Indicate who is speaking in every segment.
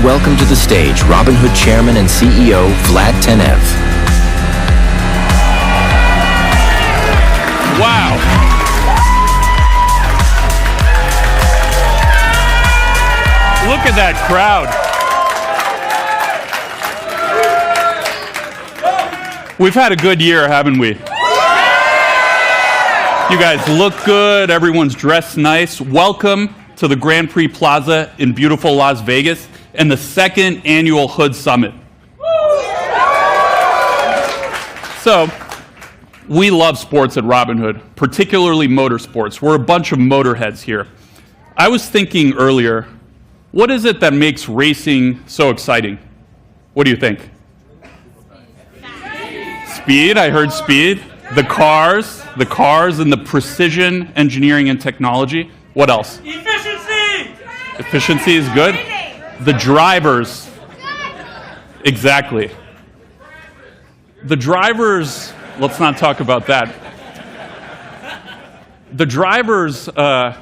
Speaker 1: welcome to the stage Robinhood Chairman and CEO Vlad Tenev.
Speaker 2: Wow. Look at that crowd. We've had a good year, haven't we? You guys look good. Everyone's dressed nice. Welcome to the Grand Prix Plaza in beautiful Las Vegas and the second annual Hood Summit. So, we love sports at Robinhood, particularly motorsports. We're a bunch of motorheads here. I was thinking earlier, what is it that makes racing so exciting? What do you think? Speed, I heard speed. The cars and the precision engineering and technology. What else?
Speaker 3: Efficiency!
Speaker 2: Efficiency is good. The drivers. Exactly. The drivers, let's not talk about that. The drivers are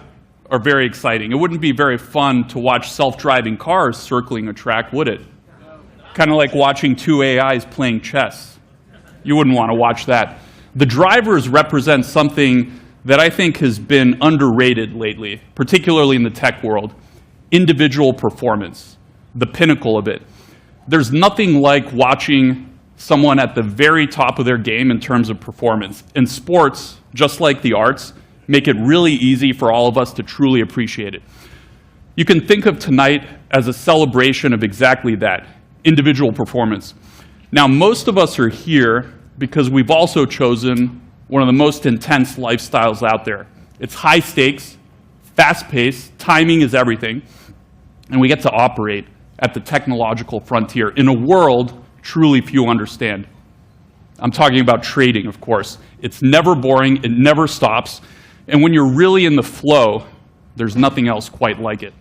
Speaker 2: very exciting. It wouldn't be very fun to watch self-driving cars circling a track, would it? Kind of like watching two AIs playing chess. You wouldn't want to watch that. The drivers represent something that I think has been underrated lately, particularly in the tech world. Individual performance, the pinnacle of it. There's nothing like watching someone at the very top of their game in terms of performance. And sports, just like the arts, make it really easy for all of us to truly appreciate it. You can think of tonight as a celebration of exactly that, individual performance. Now, most of us are here because we've also chosen one of the most intense lifestyles out there. It's high stakes, fast paced, timing is everything, and we get to operate at the technological frontier in a world truly few understand. I'm talking about trading, of course. It's never boring, it never stops, and when you're really in the flow, there's nothing else quite like it.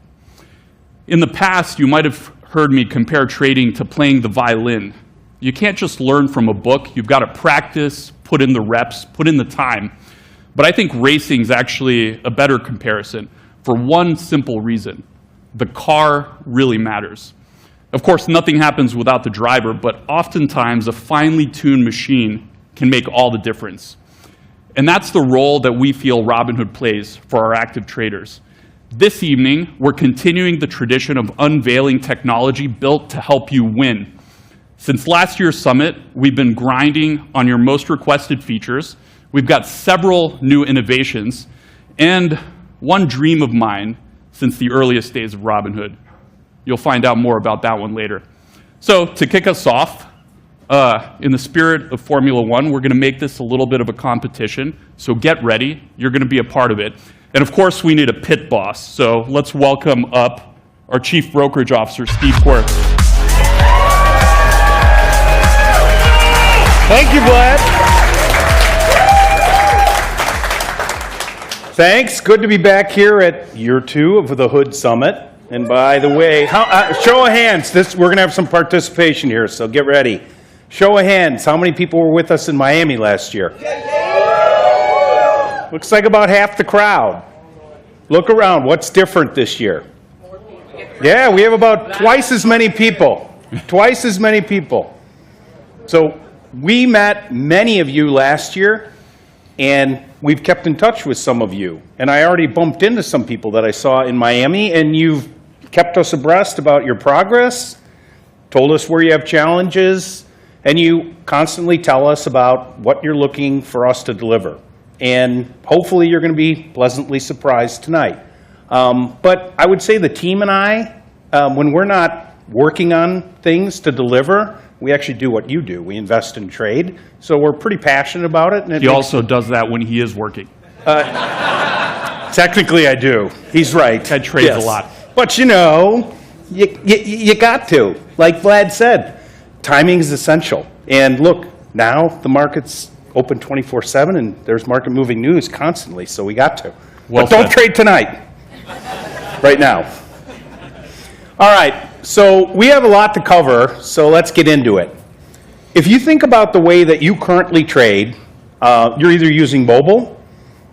Speaker 2: In the past, you might have heard me compare trading to playing the violin. You can't just learn from a book. You've got to practice, put in the reps, put in the time. But I think racing is actually a better comparison for one simple reason. The car really matters. Of course, nothing happens without the driver, but oftentimes a finely tuned machine can make all the difference. And that's the role that we feel Robinhood plays for our active traders. This evening, we're continuing the tradition of unveiling technology built to help you win. Since last year's summit, we've been grinding on your most requested features. We've got several new innovations, and one dream of mine since the earliest days of Robinhood. You'll find out more about that one later. So to kick us off, in the spirit of Formula One, we're going to make this a little bit of a competition, so get ready. You're going to be a part of it. And of course, we need a pit boss, so let's welcome up our Chief Brokerage Officer, Steve Quirk.
Speaker 4: Thank you, Vlad. Thanks. Good to be back here at year 2 of the Hood Summit. And by the way, show of hands. We're going to have some participation here, so get ready. Show of hands. How many people were with us in Miami last year? Looks like about half the crowd. Look around. What's different this year? Yeah, we have about twice as many people. Twice as many people. So we met many of you last year, and we've kept in touch with some of you. And I already bumped into some people that I saw in Miami, and you've kept us abreast about your progress, told us where you have challenges, and you constantly tell us about what you're looking for us to deliver. And hopefully you're going to be pleasantly surprised tonight. But I would say the team and I, when we're not working on things to deliver, we actually do what you do. We invest in trade. So we're pretty passionate about it. And
Speaker 2: he also does that when he is working.
Speaker 4: Technically, I do. He's right.
Speaker 2: Ted trades a lot.
Speaker 4: But you know, you got to. Like Vlad said, timing is essential. And look, now the market's open 24/7, and there's market-moving news constantly, so we got to.
Speaker 2: Well
Speaker 4: but don't
Speaker 2: said.
Speaker 4: trade tonight. Right now. All right. So we have a lot to cover, so let's get into it. If you think about the way that you currently trade, you're either using mobile,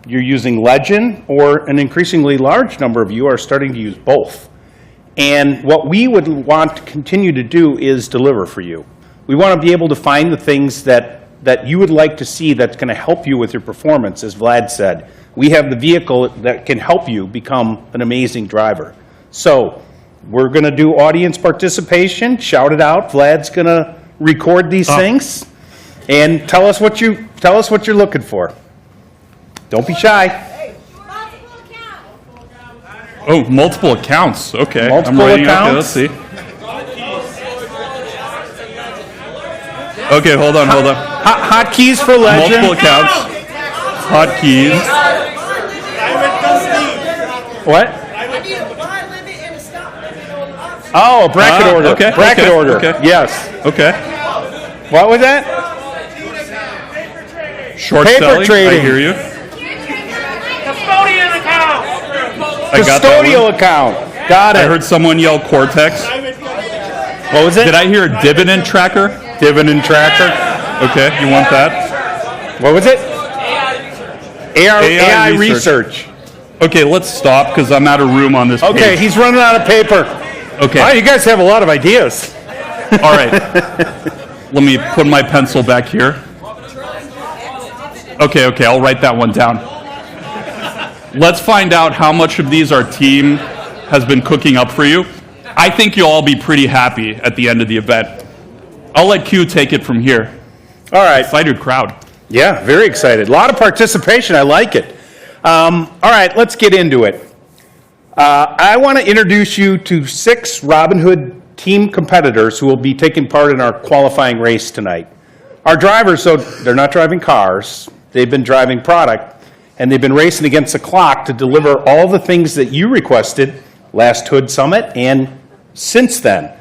Speaker 4: you're using Legend, or an increasingly large number of you are starting to use both. And what we would want to continue to do is deliver for you. We want to be able to find the things that you would like to see that's going to help you with your performance, as Vlad said. We have the vehicle that can help you become an amazing driver. So we're going to do audience participation. Shout it out. Vlad's going to record these things and tell us what you're looking for. Don't be shy.
Speaker 2: Oh, multiple accounts. Okay.
Speaker 4: Multiple
Speaker 2: I'm ready.
Speaker 4: accounts.
Speaker 2: Okay, let's see. Okay, hold on.
Speaker 4: Hotkeys for Legend.
Speaker 2: Multiple accounts. Hotkeys.
Speaker 4: What? Oh, a bracket order.
Speaker 2: Okay.
Speaker 4: Bracket order.
Speaker 2: Okay.
Speaker 4: Yes.
Speaker 2: Okay.
Speaker 4: What was that?
Speaker 2: Short
Speaker 4: Paper
Speaker 2: selling.
Speaker 4: trading.
Speaker 2: I hear you.
Speaker 3: Custodian account.
Speaker 2: I got that
Speaker 4: Custodial
Speaker 2: one.
Speaker 4: account. Got it.
Speaker 2: I heard someone yell Cortex.
Speaker 4: What was it?
Speaker 2: Did I hear a dividend tracker?
Speaker 4: Dividend tracker.
Speaker 2: Okay, you want that?
Speaker 4: What was it? AI
Speaker 2: research.
Speaker 4: research.
Speaker 2: Okay, let's stop because I'm out of room on this
Speaker 4: Okay,
Speaker 2: page.
Speaker 4: he's running out of paper.
Speaker 2: Okay.
Speaker 4: Wow, you guys have a lot of ideas.
Speaker 2: All right. Let me put my pencil back here. Okay, I'll write that one down. Let's find out how much of these our team has been cooking up for you. I think you'll all be pretty happy at the end of the event. I'll let Q take it from here.
Speaker 4: All right.
Speaker 2: Excited crowd.
Speaker 4: Yeah, very excited. A lot of participation. I like it. All right, let's get into it. I want to introduce you to 6 Robinhood team competitors who will be taking part in our qualifying race tonight. Our drivers, so they're not driving cars. They've been driving product, and they've been racing against the clock to deliver all the things that you requested last Hood Summit and since then.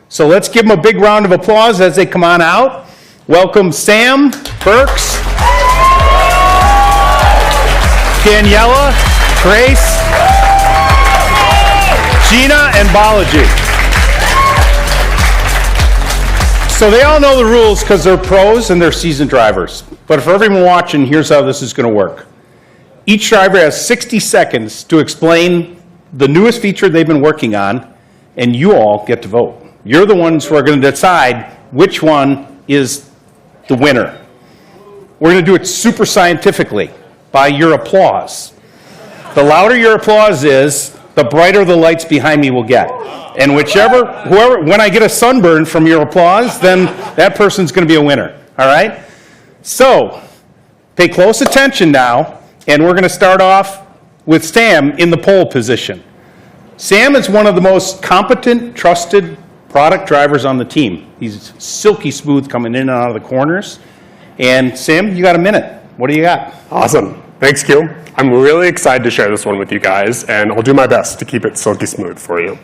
Speaker 4: So let's give them a big round of applause as they come on out. Welcome Sam, Burks, Daniela, Grace, Gina, and Balaji. So they all know the rules because they're pros and they're seasoned drivers. But for everyone watching, here's how this is going to work. Each driver has 60 seconds to explain the newest feature they've been working on, and you all get to vote. You're the ones who are going to decide which one is the winner. We're going to do it super scientifically by your applause. The louder your applause is, the brighter the lights behind me will get. And whoever, when I get a sunburn from your applause, then that person's going to be a winner. All right? So, pay close attention now, and we're going to start off with Sam in the pole position. Sam is one of the most competent, trusted product drivers on the team. He's silky smooth coming in and out of the corners. And Sam, you got a minute. What do you got?
Speaker 5: Awesome. Thanks, Q. I'm really excited to share this one with you guys, and I'll do my best to keep it silky smooth for you.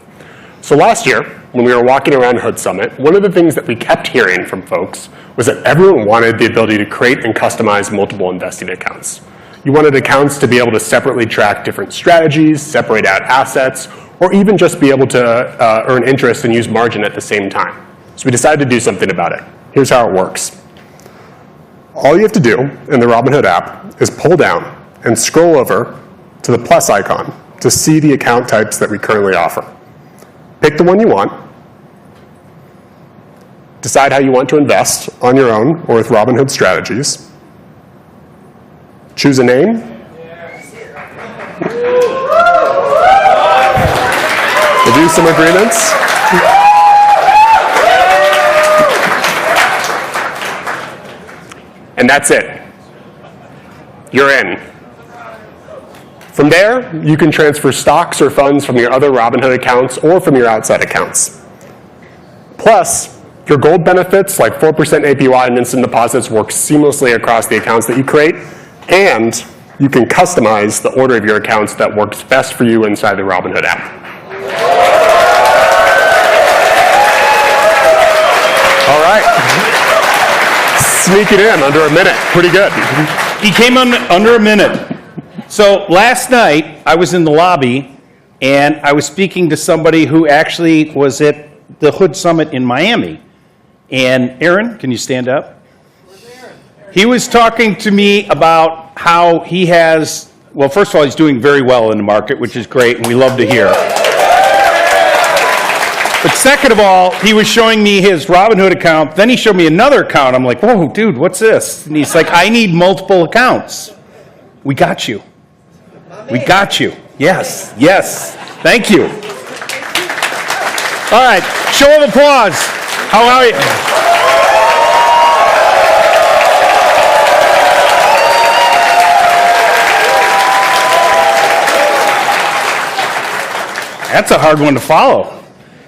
Speaker 5: So last year, when we were walking around Hood Summit, one of the things that we kept hearing from folks was that everyone wanted the ability to create and customize multiple investing accounts. You wanted accounts to be able to separately track different strategies, separate out assets, or even just be able to earn interest and use margin at the same time. So we decided to do something about it. Here's how it works. All you have to do in the Robinhood app is pull down and scroll over to the plus icon to see the account types that we currently offer. Pick the one you want. Decide how you want to invest on your own or with Robinhood strategies. Choose a name. Review some agreements. And that's it. You're in. From there, you can transfer stocks or funds from your other Robinhood accounts or from your outside accounts. Plus, your gold benefits like 4% APY and instant deposits work seamlessly across the accounts that you create, and you can customize the order of your accounts that works best for you inside the Robinhood app. All right. Sneak it in under a minute. Pretty good.
Speaker 4: He came under a minute. So last night, I was in the lobby, and I was speaking to somebody who actually was at the Hood Summit in Miami. And Aaron, can you stand up? He was talking to me about how he has, well, first of all, he's doing very well in the market, which is great, and we love to hear. But second of all, he was showing me his Robinhood account. Then he showed me another account. I'm like, whoa, dude, what's this? And he's like, I need multiple accounts. We got you. We got you. Yes, yes. Thank you. All right, show of applause. How are you? That's a hard one to follow.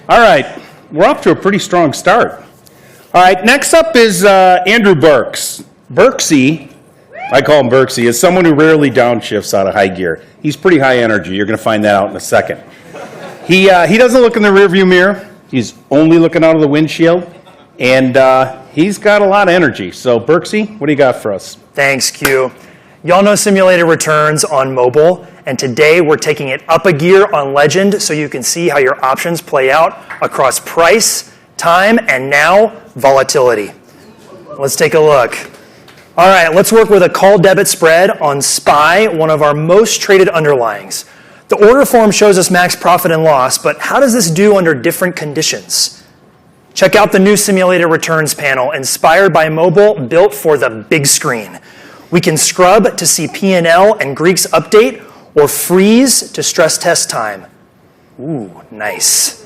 Speaker 4: All right, we're off to a pretty strong start. All right, next up is Andrew Burks. Burksy, I call him Burksy, is someone who rarely downshifts out of high gear. He's pretty high energy. You're going to find that out in a second. He doesn't look in the rearview mirror. He's only looking out of the windshield, and he's got a lot of energy. So, Burksy, what do you got for us?
Speaker 3: Thanks, Q. Y'all know simulated returns on mobile, and today we're taking it up a gear on Legend so you can see how your options play out across price, time, and now volatility. Let's take a look. All right, let's work with a call debit spread on SPY, one of our most traded underlyings. The order form shows us max profit and loss, but how does this do under different conditions? Check out the new simulated returns panel, inspired by mobile, built for the big screen. We can scrub to see P&L and Greek's update, or freeze to stress test time. Ooh, nice.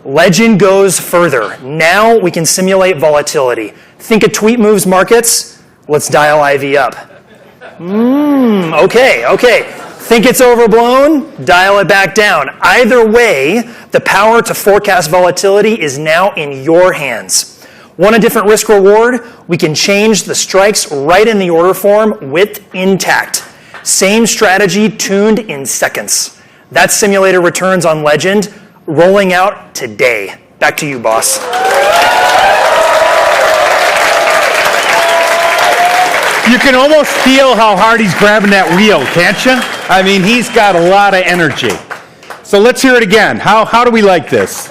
Speaker 3: Legend goes further. Now we can simulate volatility. Think a tweet moves markets? Let's dial IV up. Okay. Think it's overblown? Dial it back down. Either way, the power to forecast volatility is now in your hands. Want a different risk reward? We can change the strikes right in the order form with intact. Same strategy tuned in seconds. That's simulated returns on Legend, rolling out today. Back to you, boss.
Speaker 4: You can almost feel how hard he's grabbing that wheel, can't you? I mean, he's got a lot of energy. So let's hear it again. How do we like this?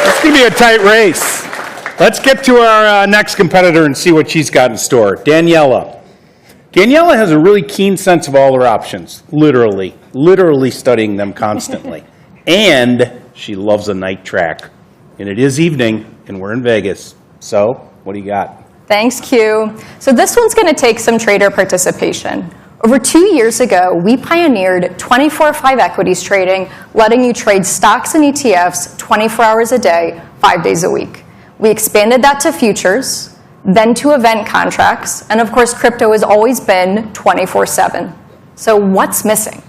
Speaker 4: It's going to be a tight race. Let's get to our next competitor and see what she's got in store. Daniela. Daniela has a really keen sense of all her options, literally studying them constantly. And she loves a night track. And it is evening, and we're in Vegas. So, what do you got?
Speaker 6: Thanks, Q. So this one's going to take some trader participation. Over 2 years ago, we pioneered 24/5 equities trading, letting you trade stocks and ETFs 24 hours a day, 5 days a week. We expanded that to futures, then to event contracts, and of course, crypto has always been 24/7. So what's missing?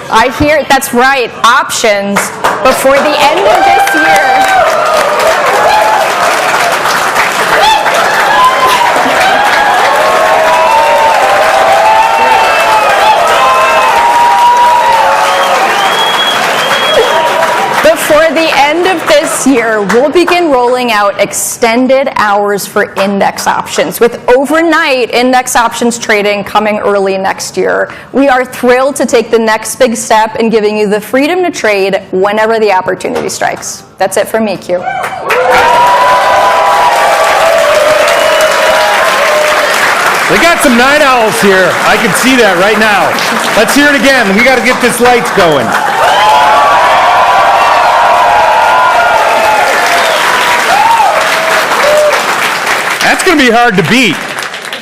Speaker 6: I hear, that's right, options. Before the end of this year, before the end of this year, we'll begin rolling out extended hours for index options, with overnight index options trading coming early next year. We are thrilled to take the next big step in giving you the freedom to trade whenever the opportunity strikes. That's it from me, Q.
Speaker 4: We got some night owls here. I can see that right now. Let's hear it again. We got to get this lights going. That's going to be hard to beat.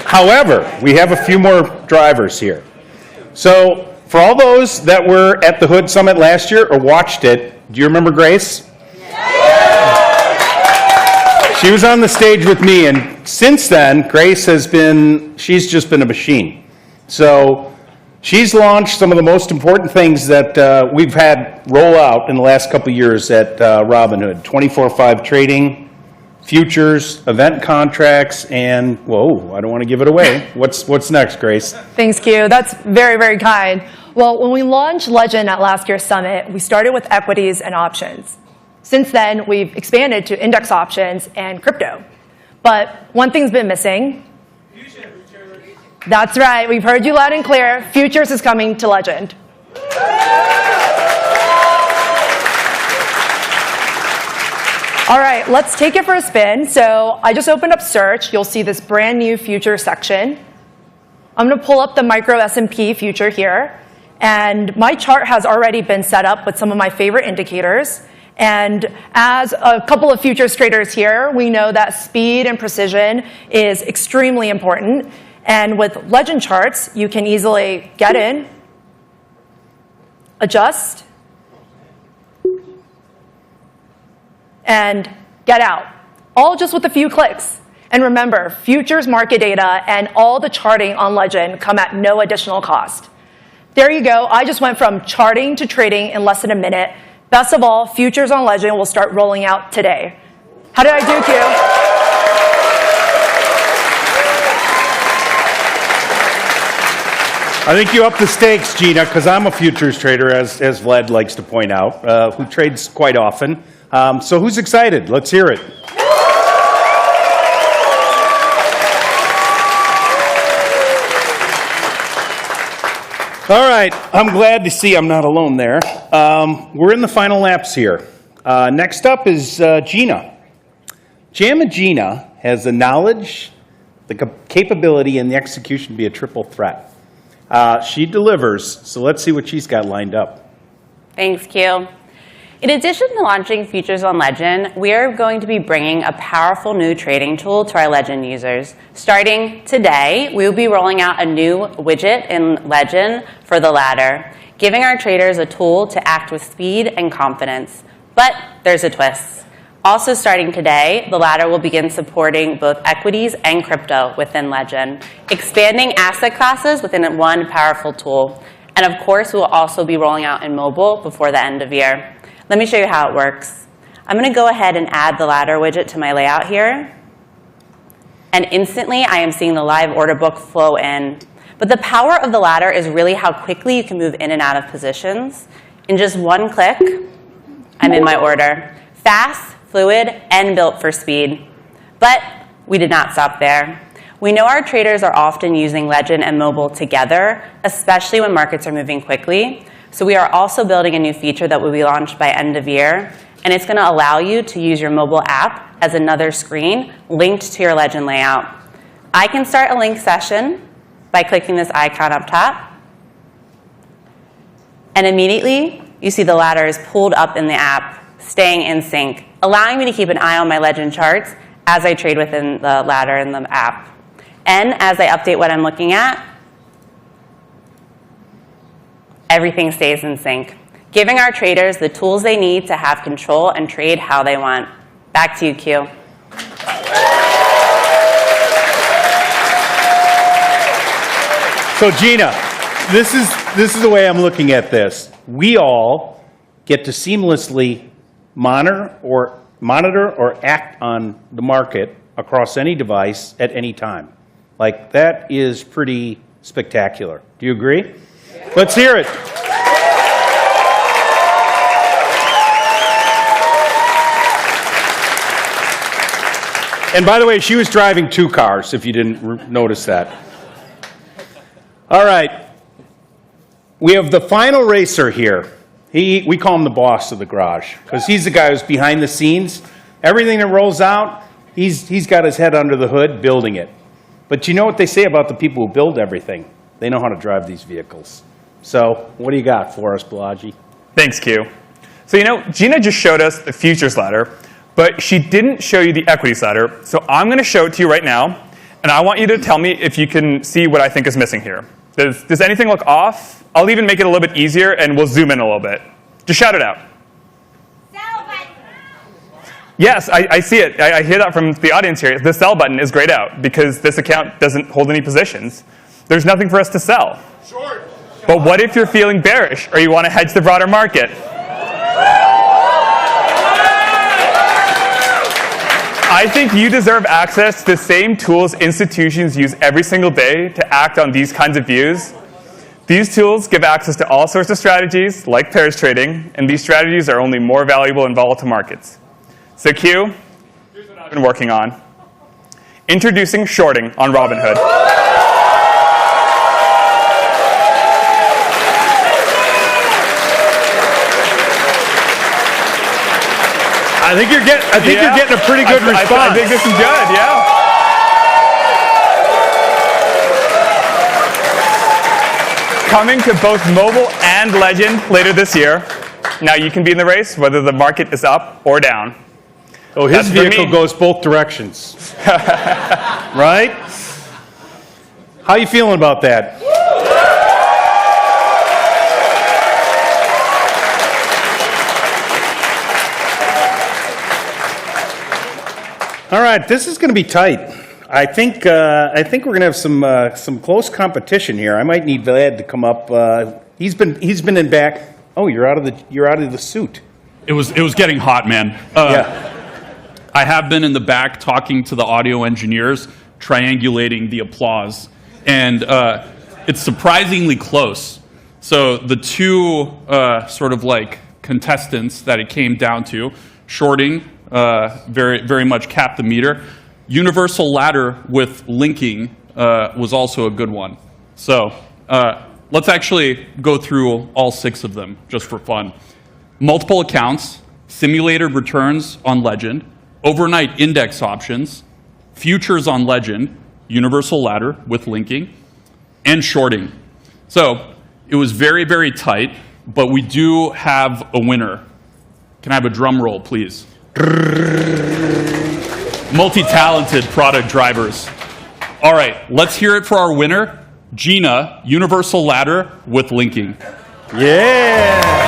Speaker 4: However, we have a few more drivers here. So, for all those that were at the Hood Summit last year or watched it, do you remember Grace? She was on the stage with me, and since then, Grace she's just been a machine. So, she's launched some of the most important things that we've had roll out in the last couple of years at Robinhood. 24/5 trading, futures, event contracts, and, whoa, I don't want to give it away. What's next, Grace?
Speaker 7: Thanks, Q. That's very, very kind. Well, when we launched Legend at last year's summit, we started with equities and options. Since then, we've expanded to index options and crypto. But one thing's been missing. That's right. We've heard you loud and clear. Futures is coming to Legend. All right, let's take it for a spin. So I just opened up search. You'll see this brand new future section. I'm going to pull up the micro S&P future here. And my chart has already been set up with some of my favorite indicators. And as a couple of futures traders here, we know that speed and precision is extremely important. And with legend charts, you can easily get in, adjust, and get out, all just with a few clicks. And remember, futures market data and all the charting on Legend come at no additional cost. There you go. I just went from charting to trading in less than a minute. Best of all, futures on Legend will start rolling out today. How did I do, Q?
Speaker 4: I think you upped the stakes, Gina, because I'm a futures trader, as Vlad likes to point out, who trades quite often. So who's excited? Let's hear it. All right, I'm glad to see I'm not alone there. We're in the final laps here. Next up is Gina. JAMA Gina has the knowledge, the capability, and the execution to be a triple threat. She delivers, so let's see what she's got lined up.
Speaker 8: Thanks, Q. In addition to launching Futures on Legend, we are going to be bringing a powerful new trading tool to our Legend users. Starting today, we will be rolling out a new widget in Legend for the ladder, giving our traders a tool to act with speed and confidence. But there's a twist. Also starting today, the ladder will begin supporting both equities and crypto within Legend, expanding asset classes within one powerful tool. And of course, we will also be rolling out in mobile before the end of year. Let me show you how it works. I'm going to go ahead and add the ladder widget to my layout here. And instantly, I am seeing the live order book flow in. But the power of the ladder is really how quickly you can move in and out of positions. In just one click, I'm in my order. Fast, fluid, and built for speed. But we did not stop there. We know our traders are often using Legend and mobile together, especially when markets are moving quickly. So we are also building a new feature that will be launched by end of year, and it's going to allow you to use your mobile app as another screen linked to your Legend layout. I can start a link session by clicking this icon up top, and immediately you see the ladder is pulled up in the app, staying in sync, allowing me to keep an eye on my Legend charts as I trade within the ladder in the app. And as I update what I'm looking at, everything stays in sync, giving our traders the tools they need to have control and trade how they want. Back to you, Q.
Speaker 4: So Gina, this is the way I'm looking at this. We all get to seamlessly monitor or act on the market across any device at any time. Like, that is pretty spectacular. Do you agree? Let's hear it. And by the way, she was driving 2 cars, if you didn't notice that. All right. We have the final racer here. We call him the boss of the garage, because he's the guy who's behind the scenes. Everything that rolls out, he's got his head under the hood building it. But you know what they say about the people who build everything? They know how to drive these vehicles. So what do you got for us, Balaji?
Speaker 9: Thanks, Q. So Gina just showed us the futures ladder, but she didn't show you the equities ladder. So I'm going to show it to you right now, and I want you to tell me if you can see what I think is missing here. Does anything look off? I'll even make it a little bit easier, and we'll zoom in a little bit. Just shout it out.
Speaker 10: Sell button.
Speaker 9: Yes, I see it. I hear that from the audience here. The sell button is grayed out because this account doesn't hold any positions. There's nothing for us to sell.
Speaker 10: Short.
Speaker 9: But what if you're feeling bearish or you want to hedge the broader market? I think you deserve access to the same tools institutions use every single day to act on these kinds of views. These tools give access to all sorts of strategies, like pairs trading, and these strategies are only more valuable in volatile markets. So Q, here's what I've been working on. Introducing shorting on Robinhood.
Speaker 4: I think you're getting a pretty good response.
Speaker 9: I think this is good, yeah. coming to both mobile and Legend later this year. Now you can be in the race whether the market is up or down.
Speaker 4: Oh, his
Speaker 9: That's for
Speaker 4: vehicle
Speaker 9: me.
Speaker 4: goes both directions. Right? How you feeling about that? All right, this is going to be tight. I think we're going to have some close competition here. I might need Vlad to come up. He's been in back. Oh, you're out of the suit.
Speaker 2: It was getting hot, man.
Speaker 4: Yeah.
Speaker 2: I have been in the back talking to the audio engineers, triangulating the applause, and it's surprisingly close. So the two sort of like contestants that it came down to, shorting, very, very much capped the meter. Universal ladder with linking was also a good one. So let's actually go through all 6 of them just for fun. Multiple accounts, simulated returns on Legend, overnight index options, futures on Legend, universal ladder with linking, and shorting. So it was very, very tight, but we do have a winner. Can I have a drum roll, please? Multi-talented product drivers. All right, let's hear it for our winner, Gina, universal ladder with linking.
Speaker 4: Yeah.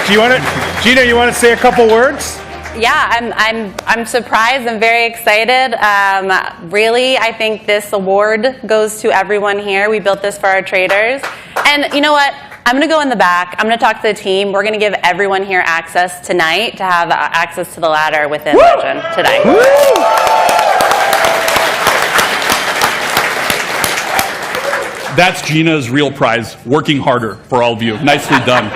Speaker 4: Gina, you want to say a couple words?
Speaker 8: Yeah, I'm surprised. I'm very excited. Really, I think this award goes to everyone here. We built this for our traders. And you know what? I'm going to go in the back. I'm going to talk to the team. We're going to give everyone here access tonight to have access to the ladder within Legend today.
Speaker 2: That's Gina's real prize, working harder for all of you. Nicely done.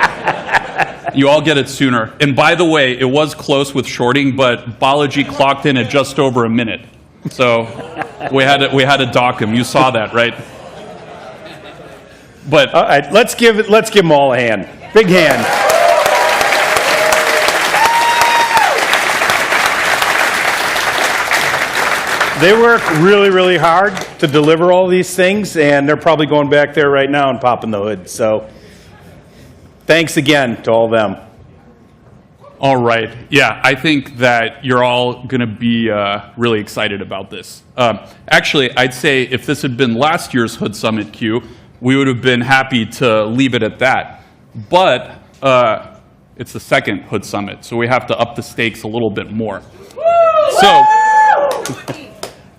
Speaker 2: You all get it sooner. And by the way, it was close with shorting, but Balaji clocked in at just over a minute. So we had to dock him. You saw that, right? But
Speaker 4: all right, let's give them all a hand. Big hand. They work really, really hard to deliver all these things, and they're probably going back there right now and popping the hood. So thanks again to all of them.
Speaker 2: all right. Yeah, I think that you're all going to be really excited about this. Actually, I'd say if this had been last year's Hood Summit Q, we would have been happy to leave it at that. But it's the second Hood Summit, so we have to up the stakes a little bit more. So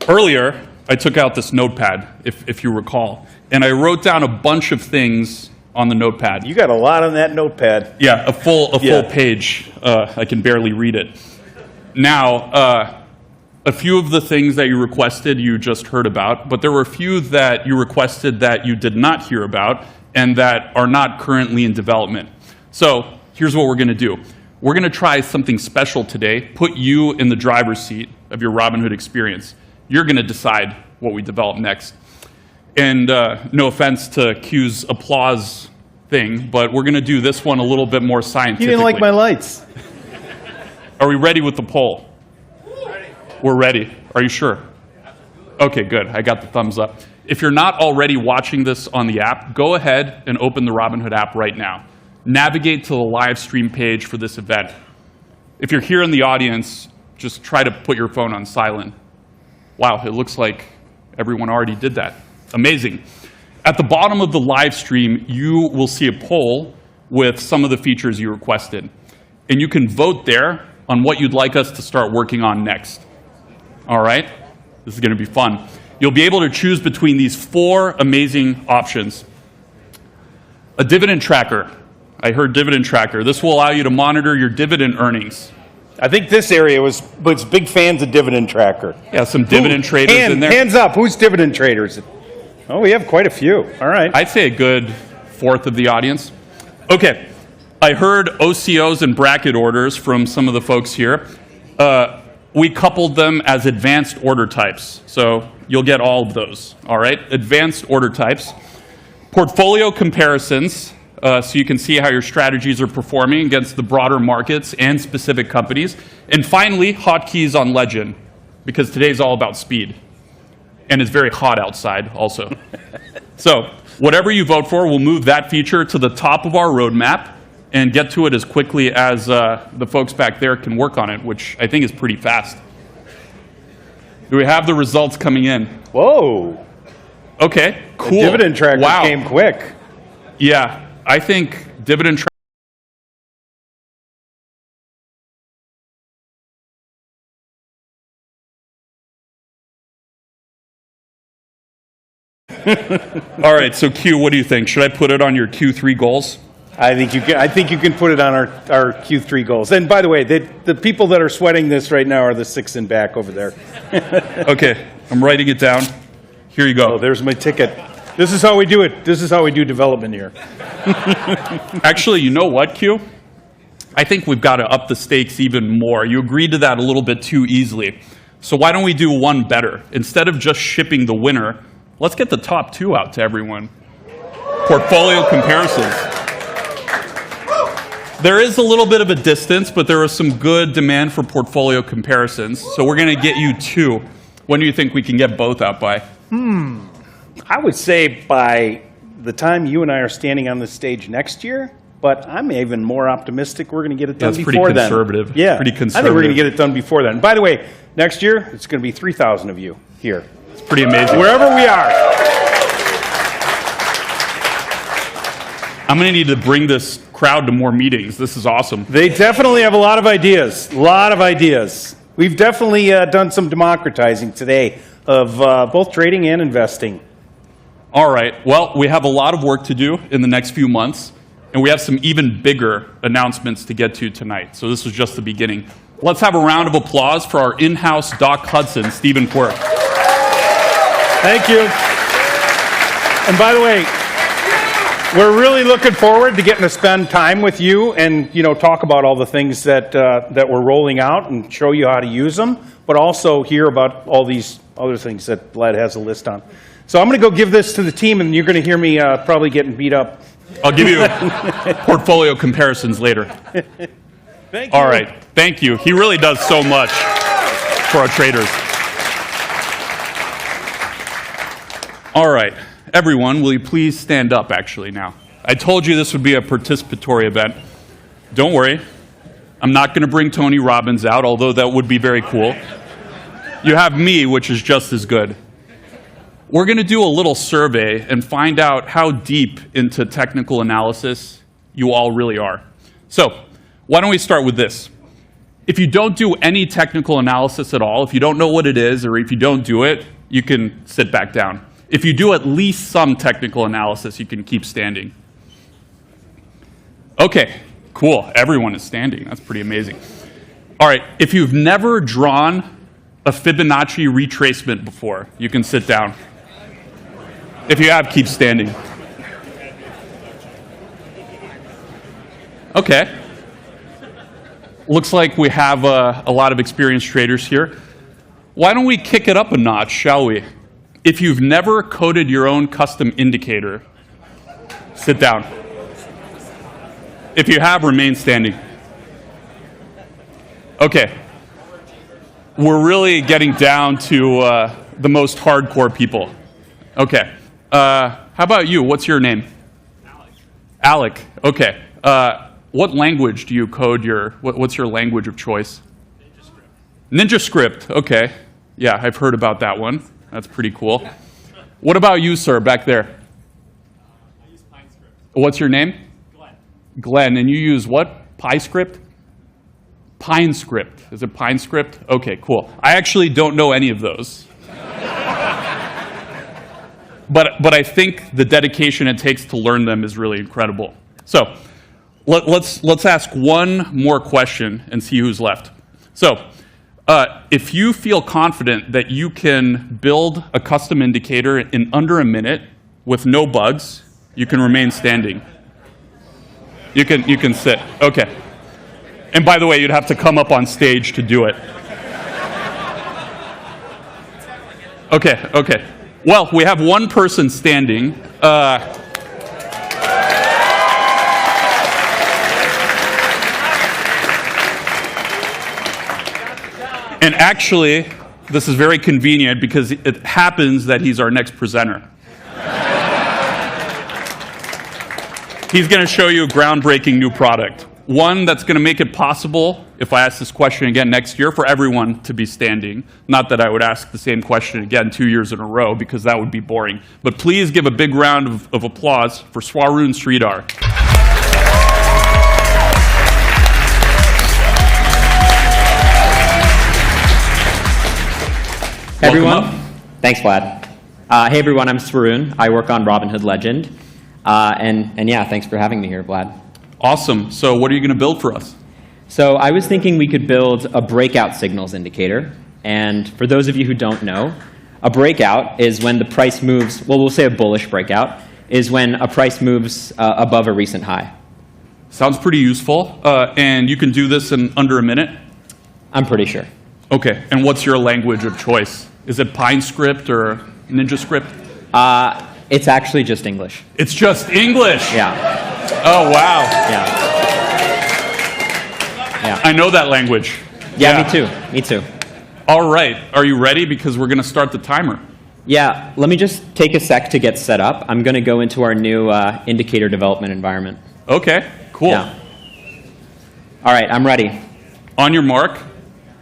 Speaker 2: earlier, I took out this notepad, if you recall, and I wrote down a bunch of things on the notepad.
Speaker 4: You got a lot on that notepad.
Speaker 2: Yeah, a full page. I can barely read it. Now, a few of the things that you requested you just heard about, but there were a few that you requested that you did not hear about and that are not currently in development. So here's what we're going to do. We're going to try something special today, put you in the driver's seat of your Robinhood experience. You're going to decide what we develop next. And no offense to Q's applause thing, but we're going to do this one a little bit more scientifically.
Speaker 4: You didn't like my lights.
Speaker 2: Are we ready with the poll? We're ready. Are you sure? Okay, good. I got the thumbs up. If you're not already watching this on the app, go ahead and open the Robinhood app right now. Navigate to the live stream page for this event. If you're here in the audience, just try to put your phone on silent. Wow, it looks like everyone already did that. Amazing. At the bottom of the live stream, you will see a poll with some of the features you requested. And you can vote there on what you'd like us to start working on next. All right? This is going to be fun. You'll be able to choose between these 4 amazing options. A dividend tracker. I heard dividend tracker. This will allow you to monitor your dividend earnings.
Speaker 4: I think this area was big fans of dividend tracker.
Speaker 2: Yeah, some dividend traders in there.
Speaker 4: Hands up. Who's dividend traders? Oh, we have quite a few. All right.
Speaker 2: I'd say a good 1/4 of the audience. Okay. I heard OCOs and bracket orders from some of the folks here. We coupled them as advanced order types. So you'll get all of those. All right. Advanced order types. Portfolio comparisons. So you can see how your strategies are performing against the broader markets and specific companies. And finally, hotkeys on Legend, because today's all about speed. And it's very hot outside also. So whatever you vote for, we'll move that feature to the top of our roadmap and get to it as quickly as the folks back there can work on it, which I think is pretty fast. Do we have the results coming in?
Speaker 4: Whoa.
Speaker 2: Okay, cool.
Speaker 4: The dividend tracker
Speaker 2: Wow.
Speaker 4: came quick.
Speaker 2: Yeah, I think dividend tracker. All right, so Q, what do you think? Should I put it on your Q3 goals?
Speaker 4: I think you can put it on our Q3 goals. And by the way, the people that are sweating this right now are the 6 in back over there.
Speaker 2: Okay, I'm writing it down. Here you go.
Speaker 4: Oh, there's my ticket. This is how we do it. This is how we do development here.
Speaker 2: Actually, you know what, Q? I think we've got to up the stakes even more. You agreed to that a little bit too easily. So why don't we do one better? Instead of just shipping the winner, let's get the top 2 out to everyone. Portfolio comparisons. There is a little bit of a distance, but there is some good demand for portfolio comparisons. So we're going to get you 2. When do you think we can get both out by?
Speaker 4: I would say by the time you and I are standing on this stage next year, but I'm even more optimistic we're going to get it done
Speaker 2: That's
Speaker 4: before then.
Speaker 2: pretty conservative.
Speaker 4: Yeah,
Speaker 2: Pretty
Speaker 4: I think
Speaker 2: conservative.
Speaker 4: we're going to get it done before then. By the way, next year, it's going to be 3,000 of you here.
Speaker 2: It's pretty amazing.
Speaker 4: Wherever we are.
Speaker 2: I'm going to need to bring this crowd to more meetings. This is awesome.
Speaker 4: They definitely have a lot of ideas. A lot of ideas. We've definitely done some democratizing today of both trading and investing.
Speaker 2: All right. Well, we have a lot of work to do in the next few months, and we have some even bigger announcements to get to tonight. So this was just the beginning. Let's have a round of applause for our in-house Doc Hudson, Stephen Quirk.
Speaker 4: Thank you. And by the way, we're really looking forward to getting to spend time with you and talk about all the things that we're rolling out and show you how to use them, but also hear about all these other things that Vlad has a list on. So I'm going to go give this to the team, and you're going to hear me probably getting beat up.
Speaker 2: I'll give you portfolio comparisons later.
Speaker 4: Thank you.
Speaker 2: All right. Thank you. He really does so much for our traders. All right. Everyone, will you please stand up actually now? I told you this would be a participatory event. Don't worry. I'm not going to bring Tony Robbins out, although that would be very cool. You have me, which is just as good. We're going to do a little survey and find out how deep into technical analysis you all really are. So, why don't we start with this? If you don't do any technical analysis at all, if you don't know what it is, or if you don't do it, you can sit back down. If you do at least some technical analysis, you can keep standing. Okay, cool. Everyone is standing. That's pretty amazing. All right, if you've never drawn a Fibonacci retracement before, you can sit down. If you have, keep standing. Okay. Looks like we have a lot of experienced traders here. Why don't we kick it up a notch, shall we? If you've never coded your own custom indicator, sit down. If you have, remain standing. Okay. We're really getting down to the most hardcore people. Okay. How about you? What's your name? Alec. Okay. What language do you code what's your language of choice? Ninja Script. Okay. Yeah, I've heard about that one. That's pretty cool. What about you, sir, back there?
Speaker 11: I use PineScript.
Speaker 2: What's your name?
Speaker 11: Glenn.
Speaker 2: Glenn. And you use what? PyScript? PineScript. Is it PineScript? Okay, cool. I actually don't know any of those. But I think the dedication it takes to learn them is really incredible. So let's ask one more question and see who's left. So if you feel confident that you can build a custom indicator in under a minute with no bugs, you can remain standing. You can sit. Okay. And by the way, you'd have to come up on stage to do it. Okay. Well, we have one person standing. And actually, This is very convenient because it happens that he's our next presenter. He's going to show you a groundbreaking new product. One that's going to make it possible, if I ask this question again next year, for everyone to be standing. Not that I would ask the same question again 2 years in a row, because that would be boring. But please give a big round of applause for Swaroon Sridhar.
Speaker 12: Hey everyone. Thanks, Vlad. Hey everyone, I'm Swaroon. I work on Robinhood Legend. And yeah, thanks for having me here, Vlad.
Speaker 2: Awesome. So what are you going to build for us?
Speaker 12: So I was thinking we could build a breakout signals indicator. And for those of you who don't know, a breakout is when the price moves, well, we'll say a bullish breakout, is when a price moves above a recent high.
Speaker 2: Sounds pretty useful. And you can do this in under a minute?
Speaker 12: I'm pretty sure.
Speaker 2: Okay. And what's your language of choice? Is it PineScript or NinjaScript?
Speaker 12: It's actually just English.
Speaker 2: It's just English?
Speaker 12: Yeah.
Speaker 2: Oh, wow.
Speaker 12: Yeah. Yeah.
Speaker 2: I know that language.
Speaker 12: Yeah, me too. Me too.
Speaker 2: All right. Are you ready? Because we're going to start the timer.
Speaker 12: Yeah. Let me just take a sec to get set up. I'm going to go into our new indicator development environment.
Speaker 2: Okay. Cool.
Speaker 12: Yeah. All right. I'm ready.
Speaker 2: On your mark,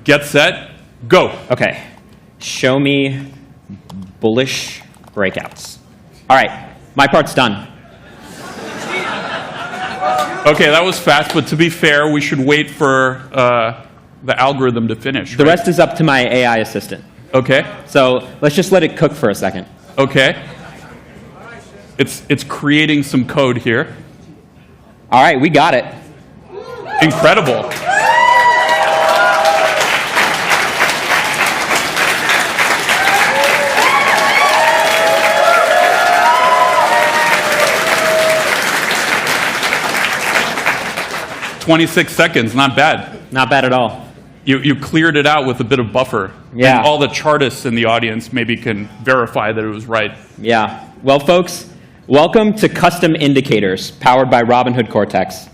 Speaker 2: get set, go.
Speaker 12: Okay. Show me bullish breakouts. All right. My part's done.
Speaker 2: Okay, that was fast, but to be fair, we should wait for the algorithm to finish.
Speaker 12: The rest is up to my AI assistant.
Speaker 2: Okay.
Speaker 12: So let's just let it cook for a second.
Speaker 2: Okay. It's creating some code here.
Speaker 12: All right, we got it.
Speaker 2: Incredible. "26 seconds, not bad.
Speaker 12: Not bad at all.
Speaker 2: You cleared it out with a bit of buffer.
Speaker 12: Yeah.
Speaker 2: And all the chartists in the audience maybe can verify that it was right.
Speaker 12: Yeah. Well, folks, welcome to Custom Indicators, powered by Robinhood Cortex.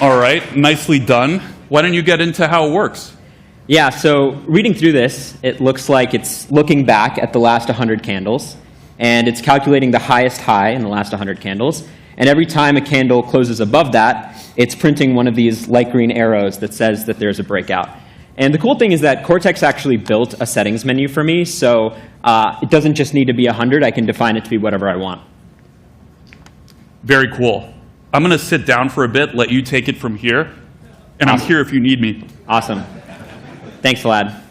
Speaker 2: All right, nicely done. Why don't you get into how it works?
Speaker 12: Yeah, so reading through this, it looks like it's looking back at the last 100 candles, and it's calculating the highest high in the last 100 candles. And every time a candle closes above that, it's printing one of these light green arrows that says that there's a breakout. And the cool thing is that Cortex actually built a settings menu for me, so it doesn't just need to be 100. I can define it to be whatever I want.
Speaker 2: Very cool. I'm going to sit down for a bit, let you take it from here, and I'm here if you need me.
Speaker 12: Awesome. Thanks, Vlad.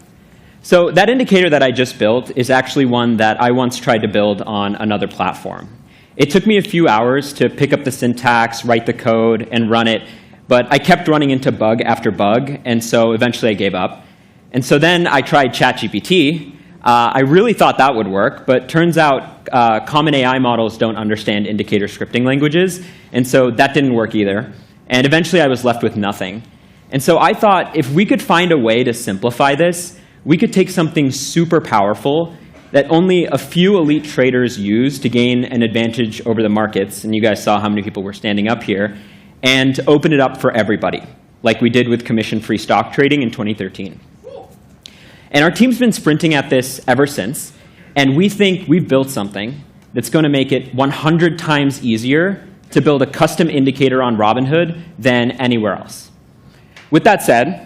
Speaker 12: So that indicator that I just built is actually one that I once tried to build on another platform. It took me a few hours to pick up the syntax, write the code, and run it, but I kept running into bug after bug, and so eventually I gave up. And so then I tried ChatGPT. I really thought that would work, but turns out common AI models don't understand indicator scripting languages, and so that didn't work either. And eventually I was left with nothing. And so I thought if we could find a way to simplify this, we could take something super powerful that only a few elite traders use to gain an advantage over the markets, and you guys saw how many people were standing up here, and open it up for everybody, like we did with commission-free stock trading in 2013. And our team's been sprinting at this ever since, and we think we've built something that's going to make it 100 times easier to build a custom indicator on Robinhood than anywhere else. With that said,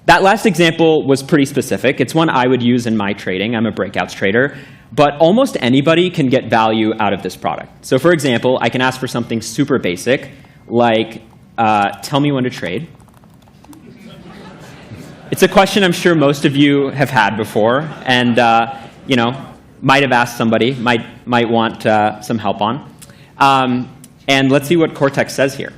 Speaker 12: that last example was pretty specific. It's one I would use in my trading. I'm a breakouts trader. But almost anybody can get value out of this product. So for example, I can ask for something super basic, like, tell me when to trade. It's a question I'm sure most of you have had before, and you know, might have asked somebody, might want some help on. And let's see what Cortex says here.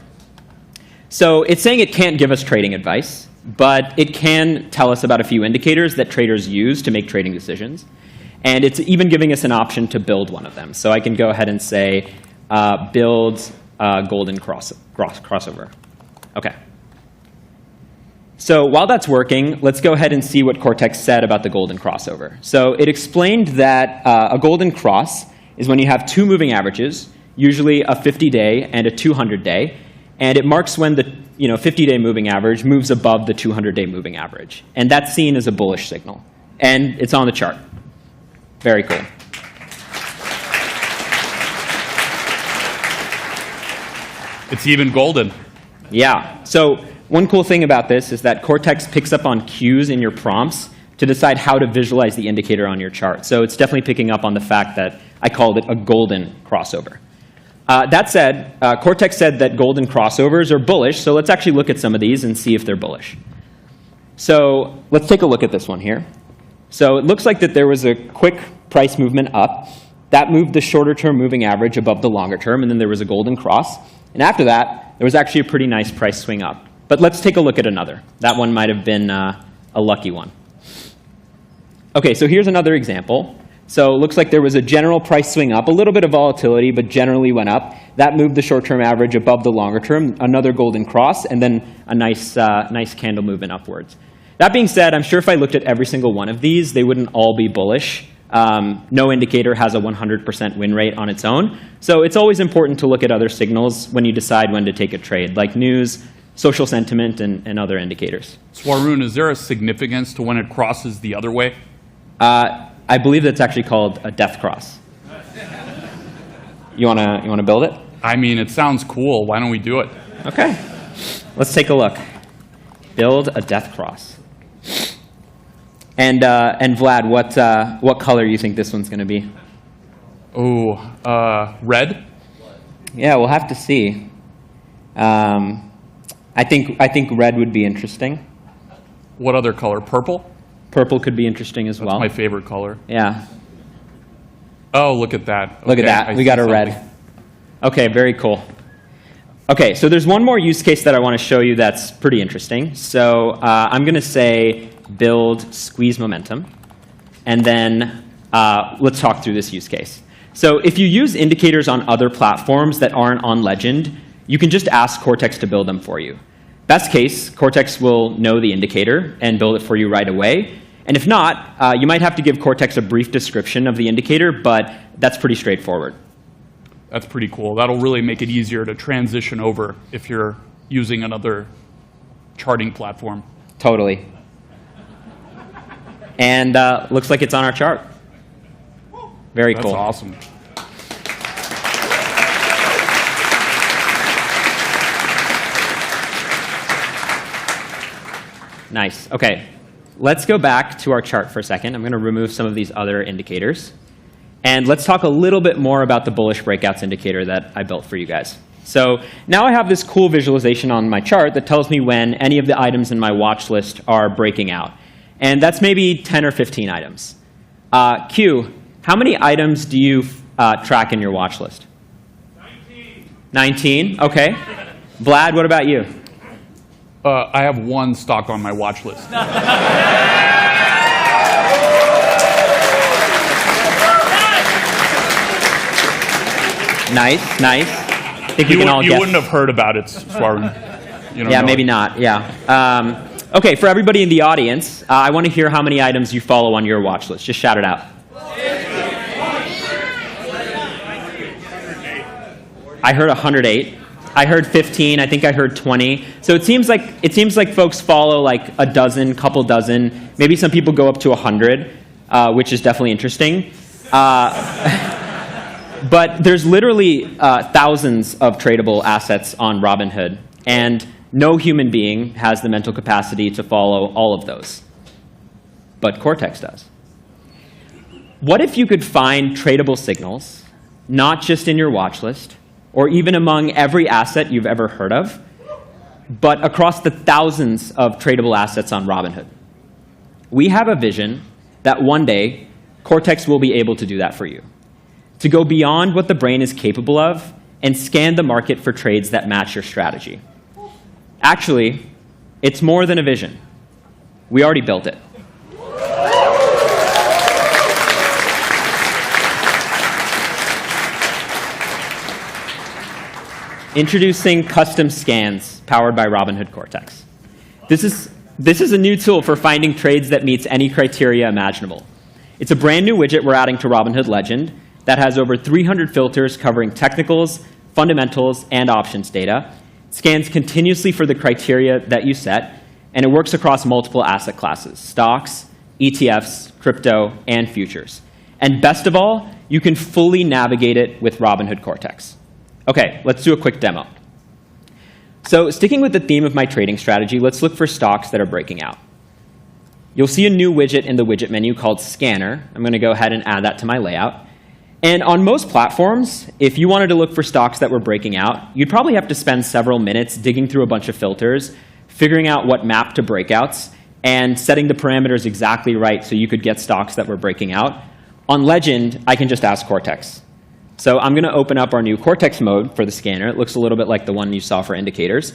Speaker 12: So it's saying it can't give us trading advice, but it can tell us about a few indicators that traders use to make trading decisions. And it's even giving us an option to build one of them. So I can go ahead and say, build golden crossover. OK. So while that's working, let's go ahead and see what Cortex said about the golden crossover. So it explained that a golden cross is when you have two moving averages, usually a 50-day and a 200-day, And it marks when the 50-day moving average moves above the 200-day moving average. And that's seen as a bullish signal. And it's on the chart. Very cool.
Speaker 2: It's even golden.
Speaker 12: Yeah. So one cool thing about this is that Cortex picks up on cues in your prompts to decide how to visualize the indicator on your chart. So it's definitely picking up on the fact that I called it a golden crossover. That said, Cortex said that golden crossovers are bullish, so let's actually look at some of these and see if they're bullish. So let's take a look at this one here. So it looks like that there was a quick price movement up. That moved the shorter-term moving average above the longer term, and then there was a golden cross. And after that, there was actually a pretty nice price swing up. But let's take a look at another. That one might have been a lucky one. OK, so here's another example. So it looks like there was a general price swing up, a little bit of volatility, but generally went up. That moved the short-term average above the longer term, another golden cross, and then a nice candle movement upwards. That being said, I'm sure if I looked at every single one of these, they wouldn't all be bullish. No indicator has a 100% win rate on its own. So it's always important to look at other signals when you decide when to take a trade, like news, social sentiment, and other indicators.
Speaker 2: Swaroon, is there a significance to when it crosses the other way?
Speaker 12: I believe that's actually called a death cross. You wanna build it?
Speaker 2: I mean, it sounds cool. Why don't we do it?
Speaker 12: OK. Let's take a look. Build a death cross. And Vlad, what color do you think this one's going to be?
Speaker 2: Oh, red?
Speaker 12: Yeah, we'll have to see. I think red would be interesting.
Speaker 2: What other color? Purple?
Speaker 12: Purple could be interesting as well.
Speaker 2: That's my favorite color.
Speaker 12: Yeah.
Speaker 2: Oh, look at that.
Speaker 12: Look at that. We got a red. OK, very cool. OK, so there's one more use case that I want to show you that's pretty interesting. So I'm going to say build squeeze momentum. And then let's talk through this use case. So if you use indicators on other platforms that aren't on Legend, you can just ask Cortex to build them for you. Best case, Cortex will know the indicator and build it for you right away. And if not, you might have to give Cortex a brief description of the indicator, but that's pretty straightforward.
Speaker 2: That's pretty cool. That'll really make it easier to transition over if you're using another charting platform.
Speaker 12: Totally. And looks like it's on our chart. Very cool.
Speaker 2: That's awesome.
Speaker 12: Nice. OK. Let's go back to our chart for a second. I'm going to remove some of these other indicators. And let's talk a little bit more about the bullish breakouts indicator that I built for you guys. So now I have this cool visualization on my chart that tells me when any of the items in my watch list are breaking out. And that's maybe 10 or 15 items. Q, how many items do you track in your watch list?
Speaker 11: 19.
Speaker 12: 19? OK. Vlad, what about you?
Speaker 2: I have one stock on my watch list.
Speaker 12: Nice, nice. I think we can all guess.
Speaker 2: You wouldn't have heard about it, Swaroon.
Speaker 12: Yeah, maybe not. Yeah. OK, for everybody in the audience, I want to hear how many items you follow on your watch list. Just shout it out. I heard 108. I heard 15. I think I heard 20. So it seems like folks follow like a dozen, couple dozen. Maybe some people go up to 100, which is definitely interesting. But there's literally thousands of tradable assets on Robinhood, and no human being has the mental capacity to follow all of those. But Cortex does. What if you could find tradable signals, not just in your watch list, or even among every asset you've ever heard of, but across the thousands of tradable assets on Robinhood? We have a vision that one day Cortex will be able to do that for you, to go beyond what the brain is capable of and scan the market for trades that match your strategy. Actually, it's more than a vision. We already built it. Introducing custom scans powered by Robinhood Cortex. This is a new tool for finding trades that meets any criteria imaginable. It's a brand new widget we're adding to Robinhood Legend that has over 300 filters covering technicals, fundamentals, and options data. It scans continuously for the criteria that you set, and it works across multiple asset classes: stocks, ETFs, crypto, and futures. And best of all, you can fully navigate it with Robinhood Cortex. Okay, let's do a quick demo. So sticking with the theme of my trading strategy, let's look for stocks that are breaking out. You'll see a new widget in the widget menu called Scanner. I'm going to go ahead and add that to my layout. And on most platforms, if you wanted to look for stocks that were breaking out, you'd probably have to spend several minutes digging through a bunch of filters, figuring out what map to breakouts, and setting the parameters exactly right so you could get stocks that were breaking out. On Legend, I can just ask Cortex. So I'm going to open up our new Cortex mode for the scanner. It looks a little bit like the one you saw for indicators.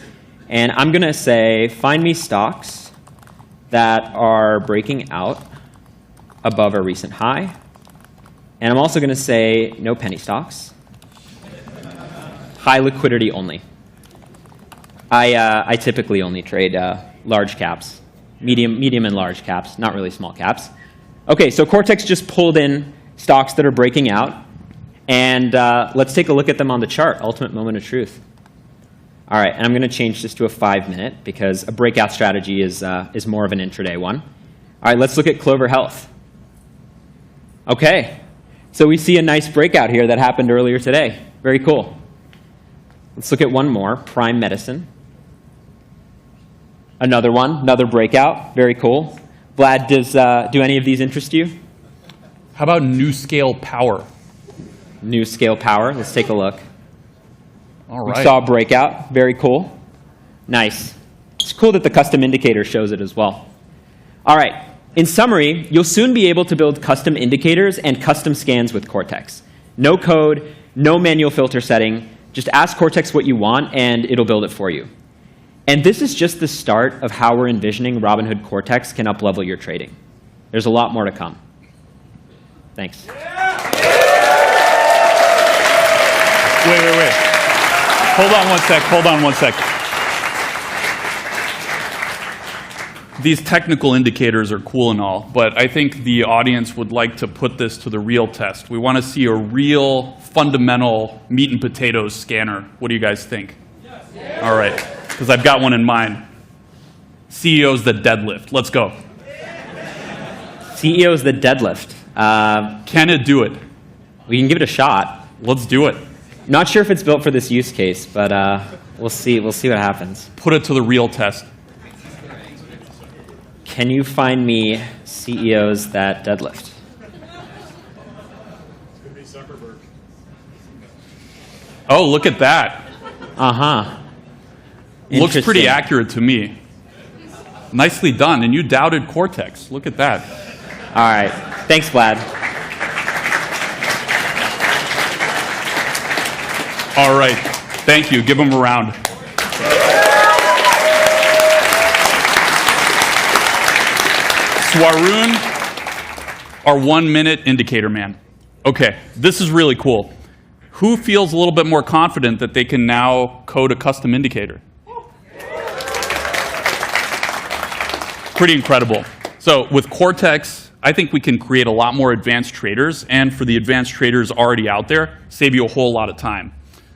Speaker 12: And I'm going to say, find me stocks that are breaking out above a recent high. And I'm also going to say no penny stocks. High liquidity only. I typically only trade large caps, medium and large caps, not really small caps. OK, so Cortex just pulled in stocks that are breaking out. And let's take a look at them on the chart, ultimate moment of truth. All right, and I'm going to change this to a 5-minute because a breakout strategy is more of an intraday one. All right, let's look at Clover Health. OK, so we see a nice breakout here that happened earlier today. Very cool. Let's look at one more, Prime Medicine. Another one, another breakout. Very cool. Vlad, do any of these interest you?
Speaker 2: How about New Scale Power?
Speaker 12: New Scale Power. Let's take a look.
Speaker 2: All right.
Speaker 12: We saw a breakout. Very cool. Nice. It's cool that the custom indicator shows it as well. All right. In summary, you'll soon be able to build custom indicators and custom scans with Cortex. No code, no manual filter setting. Just ask Cortex what you want, and it'll build it for you. And this is just the start of how we're envisioning Robinhood Cortex can up-level your trading. There's a lot more to come. Thanks.
Speaker 2: Wait. Hold on one sec. These technical indicators are cool and all, but I think the audience would like to put this to the real test. We want to see a real, fundamental meat and potatoes scanner. What do you guys think? Yes. All right, because I've got one in mind. CEOs that deadlift. Let's go.
Speaker 12: CEOs that deadlift.
Speaker 2: Can it do it?
Speaker 12: We can give it a shot.
Speaker 2: Let's do it.
Speaker 12: Not sure if it's built for this use case, but we'll see. We'll see what happens.
Speaker 2: Put it to the real test.
Speaker 12: Can you find me CEOs that deadlift?
Speaker 11: Could be Zuckerberg.
Speaker 2: Oh, look at that.
Speaker 12: Uh-huh.
Speaker 2: Looks pretty accurate to me. Nicely done. And you doubted Cortex. Look at that.
Speaker 12: All right. Thanks, Vlad.
Speaker 2: All right. Thank you. Give him a round. Swaroon, our 1-minute indicator man. Okay, this is really cool. Who feels a little bit more confident that they can now code a custom indicator? Pretty incredible. So with Cortex, I think we can create a lot more advanced traders, and for the advanced traders already out there, save you a whole lot of time.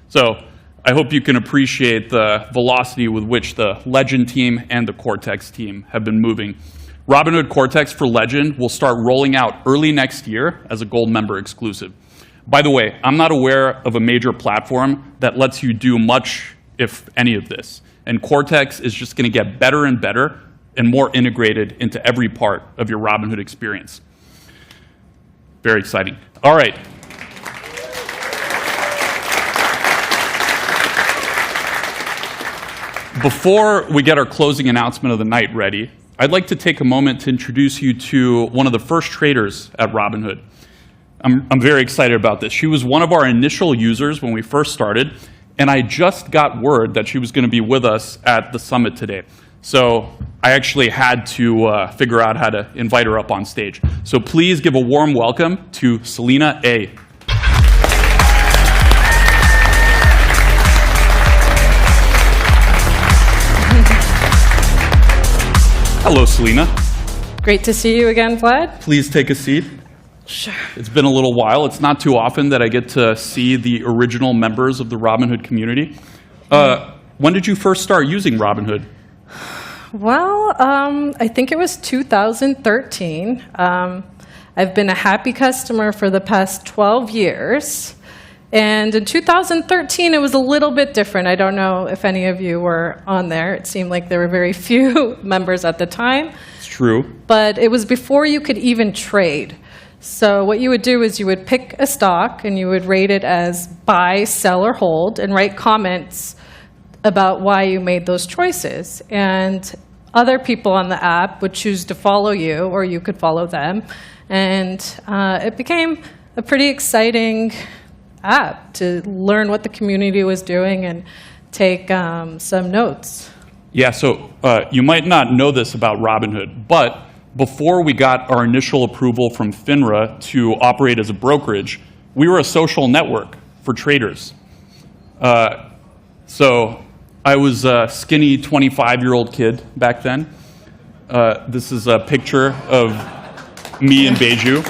Speaker 2: So I hope you can appreciate the velocity with which the Legend team and the Cortex team have been moving. Robinhood Cortex for Legend will start rolling out early next year as a Gold member exclusive. By the way, I'm not aware of a major platform that lets you do much, if any of this. And Cortex is just going to get better and better and more integrated into every part of your Robinhood experience. Very exciting. All right. Before we get our closing announcement of the night ready, I'd like to take a moment to introduce you to one of the first traders at Robinhood. I'm very excited about this. She was one of our initial users when we first started, and I just got word that she was going to be with us at the summit today. So I actually had to figure out how to invite her up on stage. So please give a warm welcome to Selena A. Hello, Selena.
Speaker 13: Great to see you again, Vlad.
Speaker 2: Please take a seat.
Speaker 13: Sure.
Speaker 2: It's been a little while. It's not too often that I get to see the original members of the Robinhood community. when did you first start using Robinhood?
Speaker 13: Well, I think it was 2013. I've been a happy customer for the past 12 years. And in 2013, it was a little bit different. I don't know if any of you were on there. It seemed like there were very few members at the time.
Speaker 2: It's true.
Speaker 13: But it was before you could even trade. So what you would do is you would pick a stock and you would rate it as buy, sell, or hold, and write comments about why you made those choices. And other people on the app would choose to follow you, or you could follow them. And it became a pretty exciting app to learn what the community was doing and take some notes.
Speaker 2: Yeah, so you might not know this about Robinhood, but before we got our initial approval from FINRA to operate as a brokerage, we were a social network for traders. So I was a skinny 25-year-old kid back then. This is a picture of me and Beiju.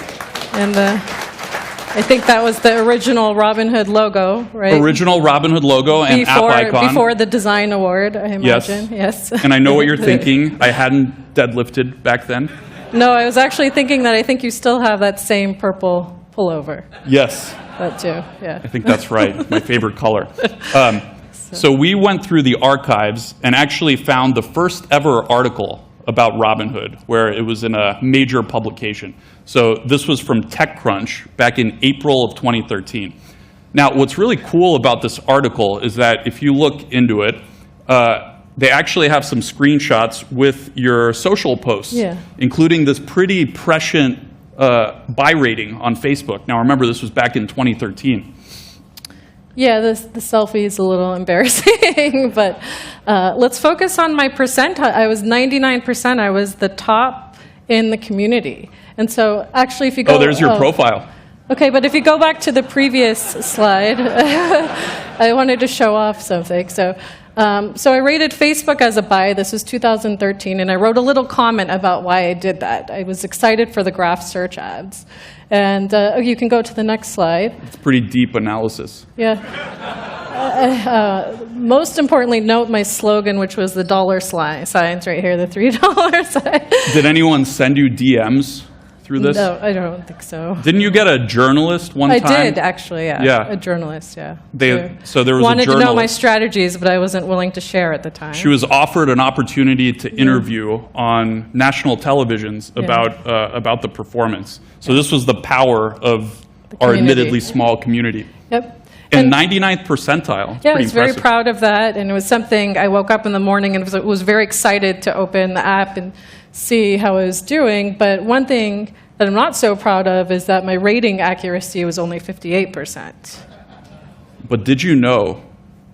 Speaker 13: And I think that was the original Robinhood logo, right?
Speaker 2: Original Robinhood logo and app icon.
Speaker 13: Before the design award, I imagine. Yes.
Speaker 2: And I know what you're thinking. I hadn't deadlifted back then.
Speaker 13: No, I was actually thinking that I think you still have that same purple pullover.
Speaker 2: Yes.
Speaker 13: That too, yeah.
Speaker 2: I think that's right. My favorite color. So we went through the archives and actually found the first ever article about Robinhood, where it was in a major publication. So this was from TechCrunch back in April of 2013. Now, what's really cool about this article is that if you look into it, they actually have some screenshots with your social posts, including this pretty prescient buy rating on Facebook. Now, remember, this was back in 2013.
Speaker 13: Yeah, the selfie is a little embarrassing, but let's focus on my percent. I was 99%. I was the top in the community. And so actually, if you go...
Speaker 2: Oh, there's your profile.
Speaker 13: Okay, but if you go back to the previous slide, I wanted to show off something. So I rated Facebook as a buy. This was 2013, and I wrote a little comment about why I did that. I was excited for the graph search ads. And you can go to the next slide.
Speaker 2: It's pretty deep analysis.
Speaker 13: Yeah. Most importantly, note my slogan, which was the dollar signs right here, the $3 sign.
Speaker 2: Did anyone send you DMs through this?
Speaker 13: No, I don't think so.
Speaker 2: Didn't you get a journalist one time?
Speaker 13: I did, actually, yeah.
Speaker 2: Yeah.
Speaker 13: A journalist, yeah.
Speaker 2: So there was a
Speaker 13: wanted
Speaker 2: journalist.
Speaker 13: to know my strategies, but I wasn't willing to share at the time.
Speaker 2: She was offered an opportunity to interview on national televisions about the performance. So this was the power of our admittedly small community.
Speaker 13: Yep.
Speaker 2: And 99th percentile.
Speaker 13: Yeah, I was very proud of that, and it was something I woke up in the morning and was very excited to open the app and see how I was doing. But one thing that I'm not so proud of is that my rating accuracy was only 58%.
Speaker 2: But did you know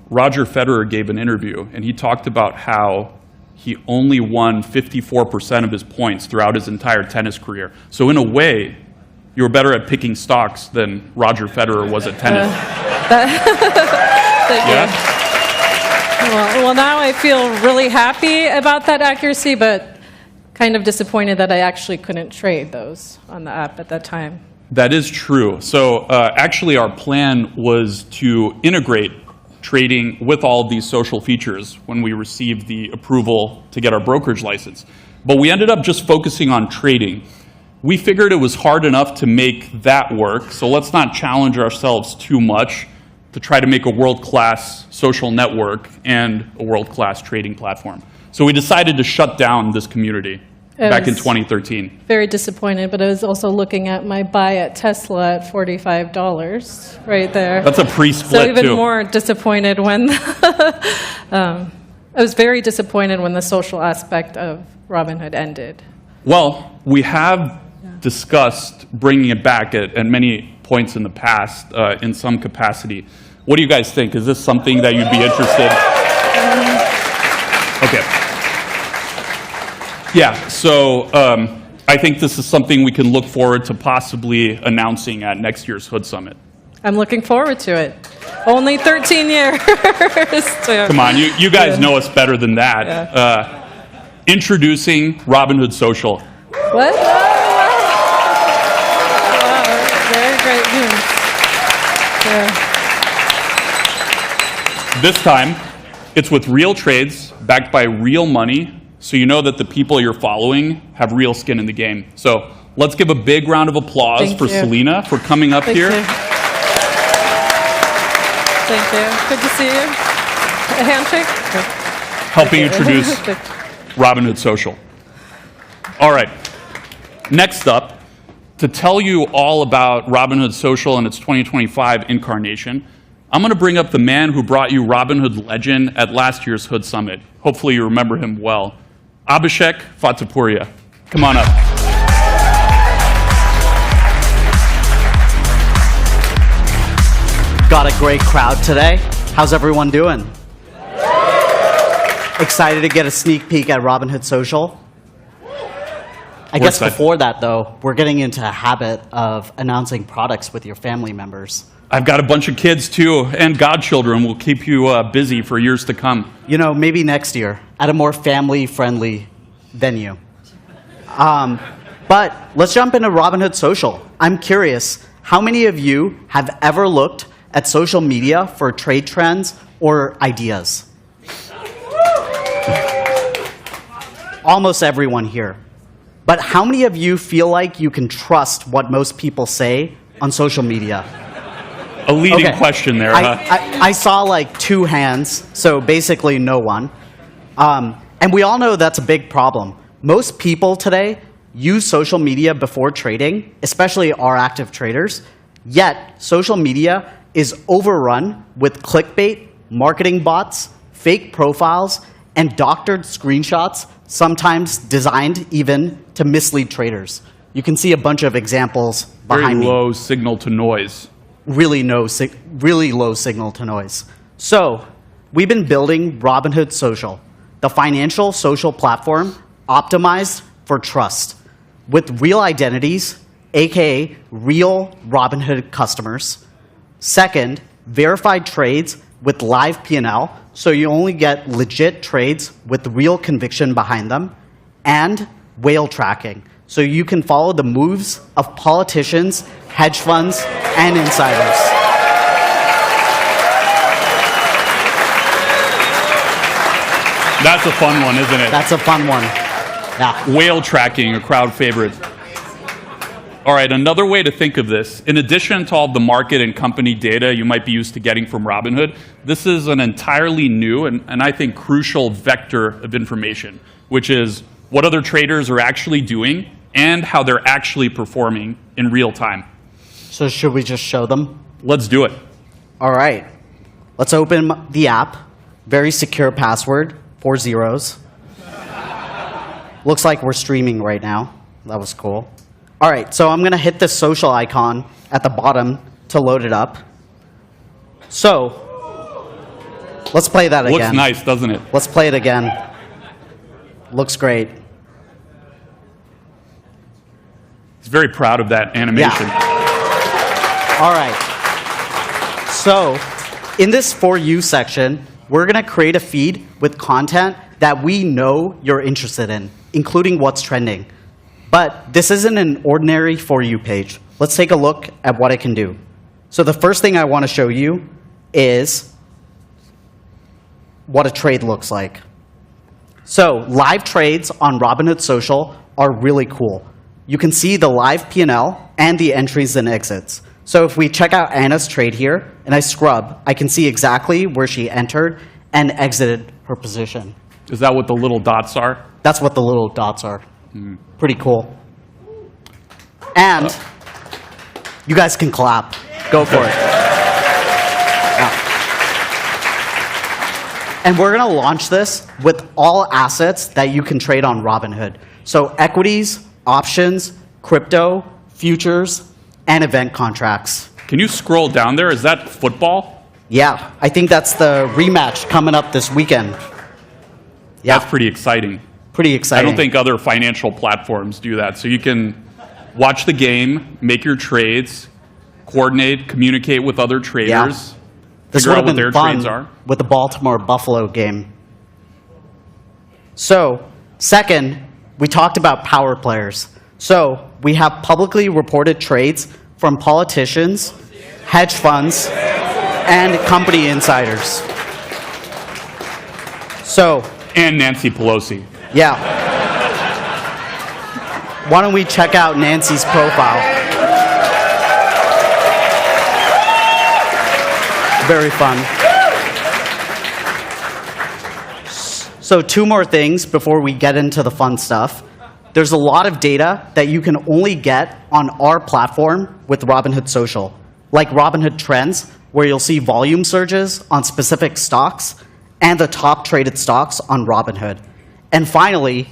Speaker 2: Roger Federer gave an interview, and he talked about how he only won 54% of his points throughout his entire tennis career. So in a way, you were better at picking stocks than Roger Federer was at tennis.
Speaker 13: Well, now I feel really happy about that accuracy, but kind of disappointed that I actually couldn't trade those on the app at that time.
Speaker 2: That is true. So actually our plan was to integrate trading with all of these social features when we received the approval to get our brokerage license. But we ended up just focusing on trading. We figured it was hard enough to make that work, so let's not challenge ourselves too much to try to make a world-class social network and a world-class trading platform. So we decided to shut down this community back in 2013.
Speaker 13: Very disappointed, but I was also looking at my buy at Tesla at $45 right there.
Speaker 2: That's a pre-split,
Speaker 13: so even
Speaker 2: too.
Speaker 13: more disappointed when I was very disappointed when the social aspect of Robinhood ended.
Speaker 2: Well, we have discussed bringing it back at many points in the past in some capacity. What do you guys think? Is this something that you'd be interested in? Okay. Yeah, so I think this is something we can look forward to possibly announcing at next year's Hood Summit.
Speaker 13: I'm looking forward to it. Only 13 years.
Speaker 2: Come on, you guys know us better than that.
Speaker 13: Yeah.
Speaker 2: Introducing Robinhood Social.
Speaker 13: What? Wow, very great news. Yeah.
Speaker 2: This time, It's with real trades, backed by real money, so you know that the people you're following have real skin in the game. So let's give a big round of applause
Speaker 13: Thank
Speaker 2: for
Speaker 13: you.
Speaker 2: Selena for coming up
Speaker 13: Thank
Speaker 2: here.
Speaker 13: you. Thank you. Good to see you. A handshake?
Speaker 2: Helping introduce Robinhood Social. All right. Next up, to tell you all about Robinhood Social and its 2025 incarnation, I'm going to bring up the man who brought you Robinhood Legend at last year's Hood Summit. Hopefully you remember him well. Abhishek Fatapuria. Come on up.
Speaker 14: Got a great crowd today. How's everyone doing? Excited to get a sneak peek at Robinhood Social? I guess before that, though, we're getting into a habit of announcing products with your family members.
Speaker 2: I've got a bunch of kids, too, and godchildren will keep you busy for years to come.
Speaker 14: You know, maybe next year at a more family-friendly venue. But let's jump into Robinhood Social. I'm curious, how many of you have ever looked at social media for trade trends or ideas? Almost everyone here. But how many of you feel like you can trust what most people say on social media?
Speaker 2: A leading question there, huh?
Speaker 14: I saw like 2 hands, so basically no one. And we all know that's a big problem. Most people today use social media before trading, especially our active traders, yet social media is overrun with clickbait, marketing bots, fake profiles, and doctored screenshots, sometimes designed even to mislead traders. You can see a bunch of examples behind me.
Speaker 2: Very low signal to noise.
Speaker 14: Really low signal to noise. So we've been building Robinhood Social, the financial social platform optimized for trust, with real identities, aka real Robinhood customers. Second, verified trades with live P&L, so you only get legit trades with real conviction behind them. And whale tracking, so you can follow the moves of politicians, hedge funds, and insiders.
Speaker 2: That's a fun one, isn't it?
Speaker 14: That's a fun one. Yeah.
Speaker 2: Whale tracking, a crowd favorite. All right, another way to think of this, in addition to all the market and company data you might be used to getting from Robinhood, this is an entirely new and I think crucial vector of information, which is what other traders are actually doing and how they're actually performing in real time.
Speaker 14: So should we just show them?
Speaker 2: Let's do it.
Speaker 14: All right. Let's open the app. Very secure password, 4 zeros. Looks like we're streaming right now. That was cool. All right, so I'm going to hit the social icon at the bottom to load it up. So let's play that again.
Speaker 2: Looks nice, doesn't it?
Speaker 14: Let's play it again. Looks great.
Speaker 2: He's very proud of that animation.
Speaker 14: Yeah. All right. So in this For You section, we're going to create a feed with content that we know you're interested in, including what's trending. But this isn't an ordinary For You page. Let's take a look at what it can do. So the first thing I want to show you is what a trade looks like. So live trades on Robinhood Social are really cool. You can see the live P&L and the entries and exits. So if we check out Anna's trade here, and I scrub, I can see exactly where she entered and exited her position.
Speaker 2: Is that what the little dots are?
Speaker 14: That's what the little dots are. Pretty cool. And you guys can clap. Go for it. Yeah. And we're going to launch this with all assets that you can trade on Robinhood. So equities, options, crypto, futures, and event contracts.
Speaker 2: Can you scroll down there? Is that football?
Speaker 14: Yeah, I think that's the rematch coming up this weekend. Yeah.
Speaker 2: That's pretty exciting.
Speaker 14: Pretty exciting.
Speaker 2: I don't think other financial platforms do that. So you can watch the game, make your trades, coordinate, communicate with other traders,
Speaker 14: Yeah. This
Speaker 2: figure
Speaker 14: would
Speaker 2: out
Speaker 14: have
Speaker 2: what
Speaker 14: been
Speaker 2: their
Speaker 14: fun
Speaker 2: trades are.
Speaker 14: with the Baltimore-Buffalo game. So, second, we talked about power players. So, we have publicly reported trades from politicians, hedge funds, and company insiders. So,
Speaker 2: And Nancy Pelosi.
Speaker 14: yeah. Why don't we check out Nancy's profile? Very fun. So 2 more things before we get into the fun stuff. There's a lot of data that you can only get on our platform with Robinhood Social, like Robinhood Trends, where you'll see volume surges on specific stocks and the top traded stocks on Robinhood. And finally,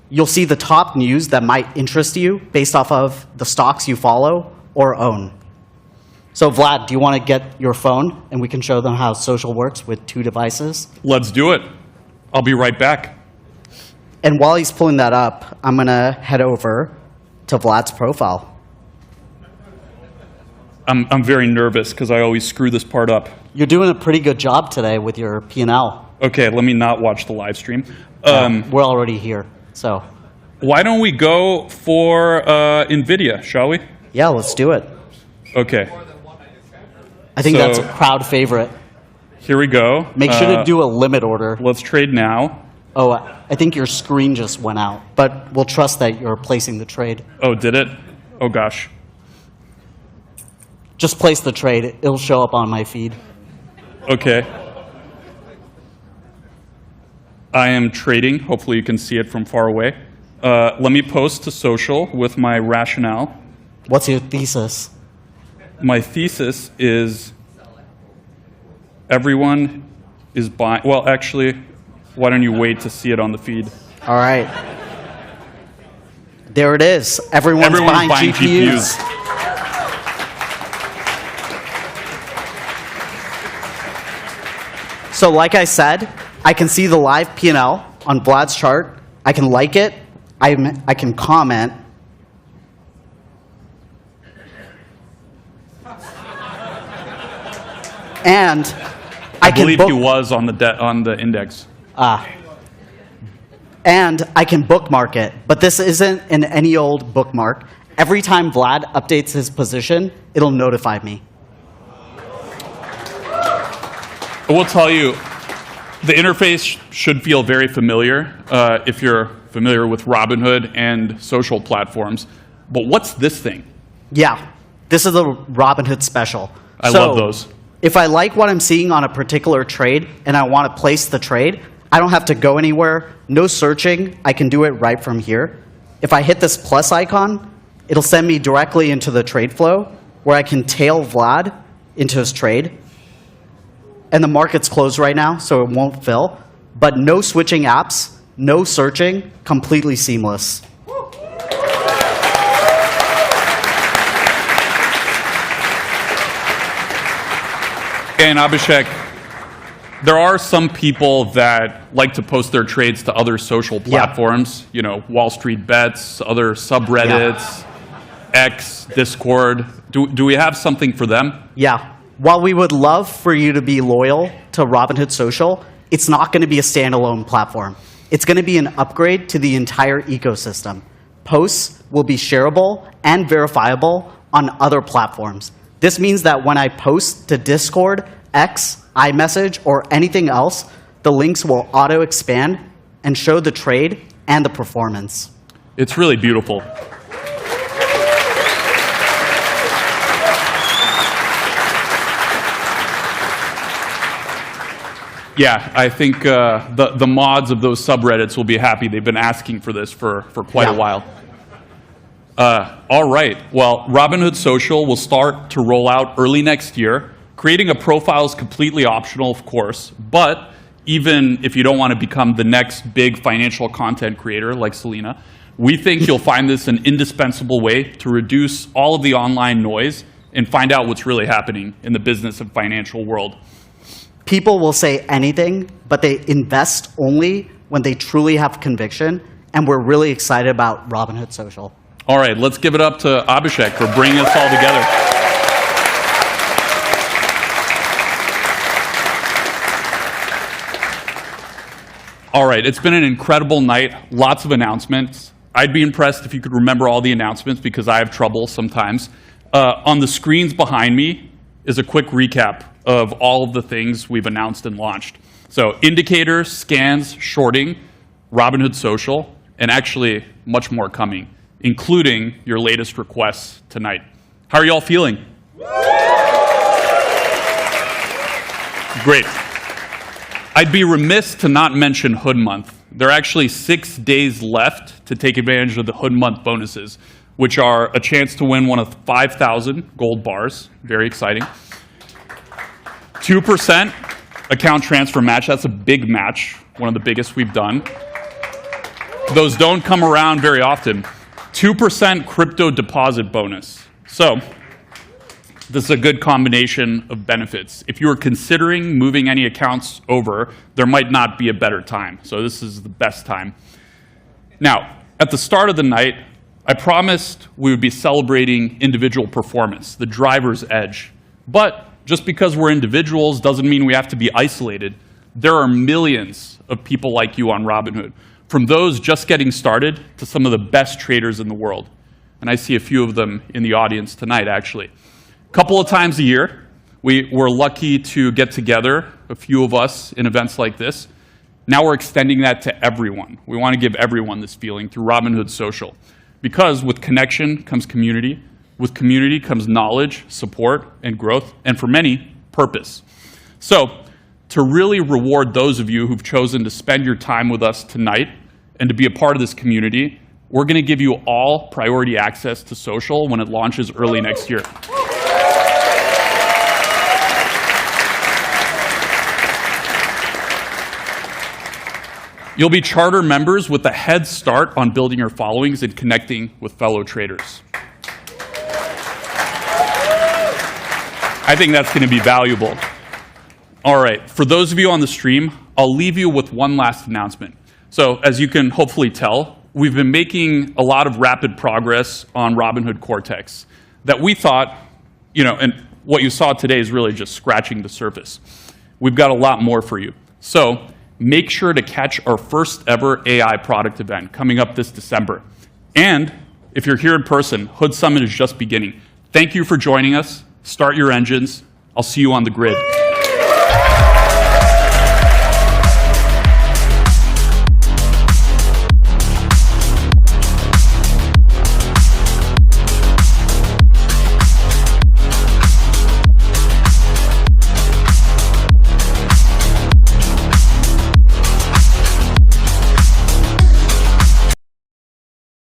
Speaker 14: you'll see the top news that might interest you based off of the stocks you follow or own. So Vlad, do you want to get your phone and we can show them how social works with 2 devices?
Speaker 2: Let's do it. I'll be right back.
Speaker 14: And while he's pulling that up, I'm going to head over to Vlad's profile.
Speaker 2: I'm very nervous because I always screw this part up.
Speaker 14: You're doing a pretty good job today with your P&L.
Speaker 2: Okay, let me not watch the live stream.
Speaker 14: We're already here, so.
Speaker 2: Why don't we go for NVIDIA, shall we?
Speaker 14: Yeah, let's do it.
Speaker 2: Okay.
Speaker 14: I think that's a crowd favorite.
Speaker 2: Here we go.
Speaker 14: Make sure to do a limit order.
Speaker 2: Let's trade now.
Speaker 14: Oh, I think your screen just went out, but we'll trust that you're placing the trade.
Speaker 2: Oh, did it? Oh, gosh.
Speaker 14: Just place the trade. It'll show up on my feed.
Speaker 2: Okay. I am trading. Hopefully you can see it from far away. Let me post to social with my rationale.
Speaker 14: What's your thesis?
Speaker 2: My thesis is everyone is buying. Well, actually, why don't you wait to see it on the feed?
Speaker 14: All right. There it is. Everyone's buying GPUs. So like I said, I can see the live P&L on Vlad's chart. I can like it. I can comment. And
Speaker 2: I believe he was on the index.
Speaker 14: And I can bookmark it, but this isn't an any old bookmark. Every time Vlad updates his position, it'll notify me.
Speaker 2: I will tell you, the interface should feel very familiar if you're familiar with Robinhood and social platforms. But what's this thing?
Speaker 14: Yeah, this is the Robinhood special.
Speaker 2: I love those.
Speaker 14: If I like what I'm seeing on a particular trade and I want to place the trade, I don't have to go anywhere, no searching, I can do it right from here. If I hit this plus icon, it'll send me directly into the trade flow where I can tail Vlad into his trade. And the market's closed right now, so it won't fill. But no switching apps, no searching, completely seamless.
Speaker 2: And Abhishek, there are some people that like to post their trades to other social platforms, you know, Wall Street Bets, other subreddits, X, Discord. Do we have something for them?
Speaker 14: Yeah. While we would love for you to be loyal to Robinhood Social, it's not going to be a standalone platform. It's going to be an upgrade to the entire ecosystem. Posts will be shareable and verifiable on other platforms. This means that when I post to Discord, X, iMessage, or anything else, the links will auto-expand and show the trade and the performance.
Speaker 2: It's really beautiful. Yeah, I think the mods of those subreddits will be happy. They've been asking for this for quite a while. All right. Well, Robinhood Social will start to roll out early next year. Creating a profile is completely optional, of course, but even if you don't want to become the next big financial content creator like Selena, we think you'll find this an indispensable way to reduce all of the online noise and find out what's really happening in the business and financial world.
Speaker 14: People will say anything, but they invest only when they truly have conviction, and we're really excited about Robinhood Social.
Speaker 2: All right, let's give it up to Abhishek for bringing us all together. All right, it's been an incredible night, lots of announcements. I'd be impressed if you could remember all the announcements because I have trouble sometimes. On the screens behind me is a quick recap of all of the things we've announced and launched. So indicators, scans, shorting, Robinhood Social, and actually much more coming, including your latest requests tonight. How are you all feeling? Great. I'd be remiss to not mention Hood Month. There are actually 6 days left to take advantage of the Hood Month bonuses, which are a chance to win one of 5,000 gold bars. Very exciting. 2% account transfer match. That's a big match, one of the biggest we've done. Those don't come around very often. 2% crypto deposit bonus. So this is a good combination of benefits. If you are considering moving any accounts over, there might not be a better time. So this is the best time. Now, at the start of the night, I promised we would be celebrating individual performance, the driver's edge. But just because we're individuals doesn't mean we have to be isolated. There are millions of people like you on Robinhood, from those just getting started to some of the best traders in the world. And I see a few of them in the audience tonight, actually. A couple of times a year, we're lucky to get together, a few of us, in events like this. Now we're extending that to everyone. We want to give everyone this feeling through Robinhood Social. Because with connection comes community. With community comes knowledge, support, and growth, and for many, purpose. So, to really reward those of you who've chosen to spend your time with us tonight and to be a part of this community, we're going to give you all priority access to social when it launches early next year. You'll be charter members with a head start on building your followings and connecting with fellow traders. I think that's going to be valuable. All right, for those of you on the stream, I'll leave you with one last announcement. So as you can hopefully tell, we've been making a lot of rapid progress on Robinhood Cortex that we thought, and what you saw today is really just scratching the surface. We've got a lot more for you. So make sure to catch our first ever AI product event coming up this December. And if you're here in person, Hood Summit is just beginning. Thank you for joining us. Start your engines. I'll see you on the grid.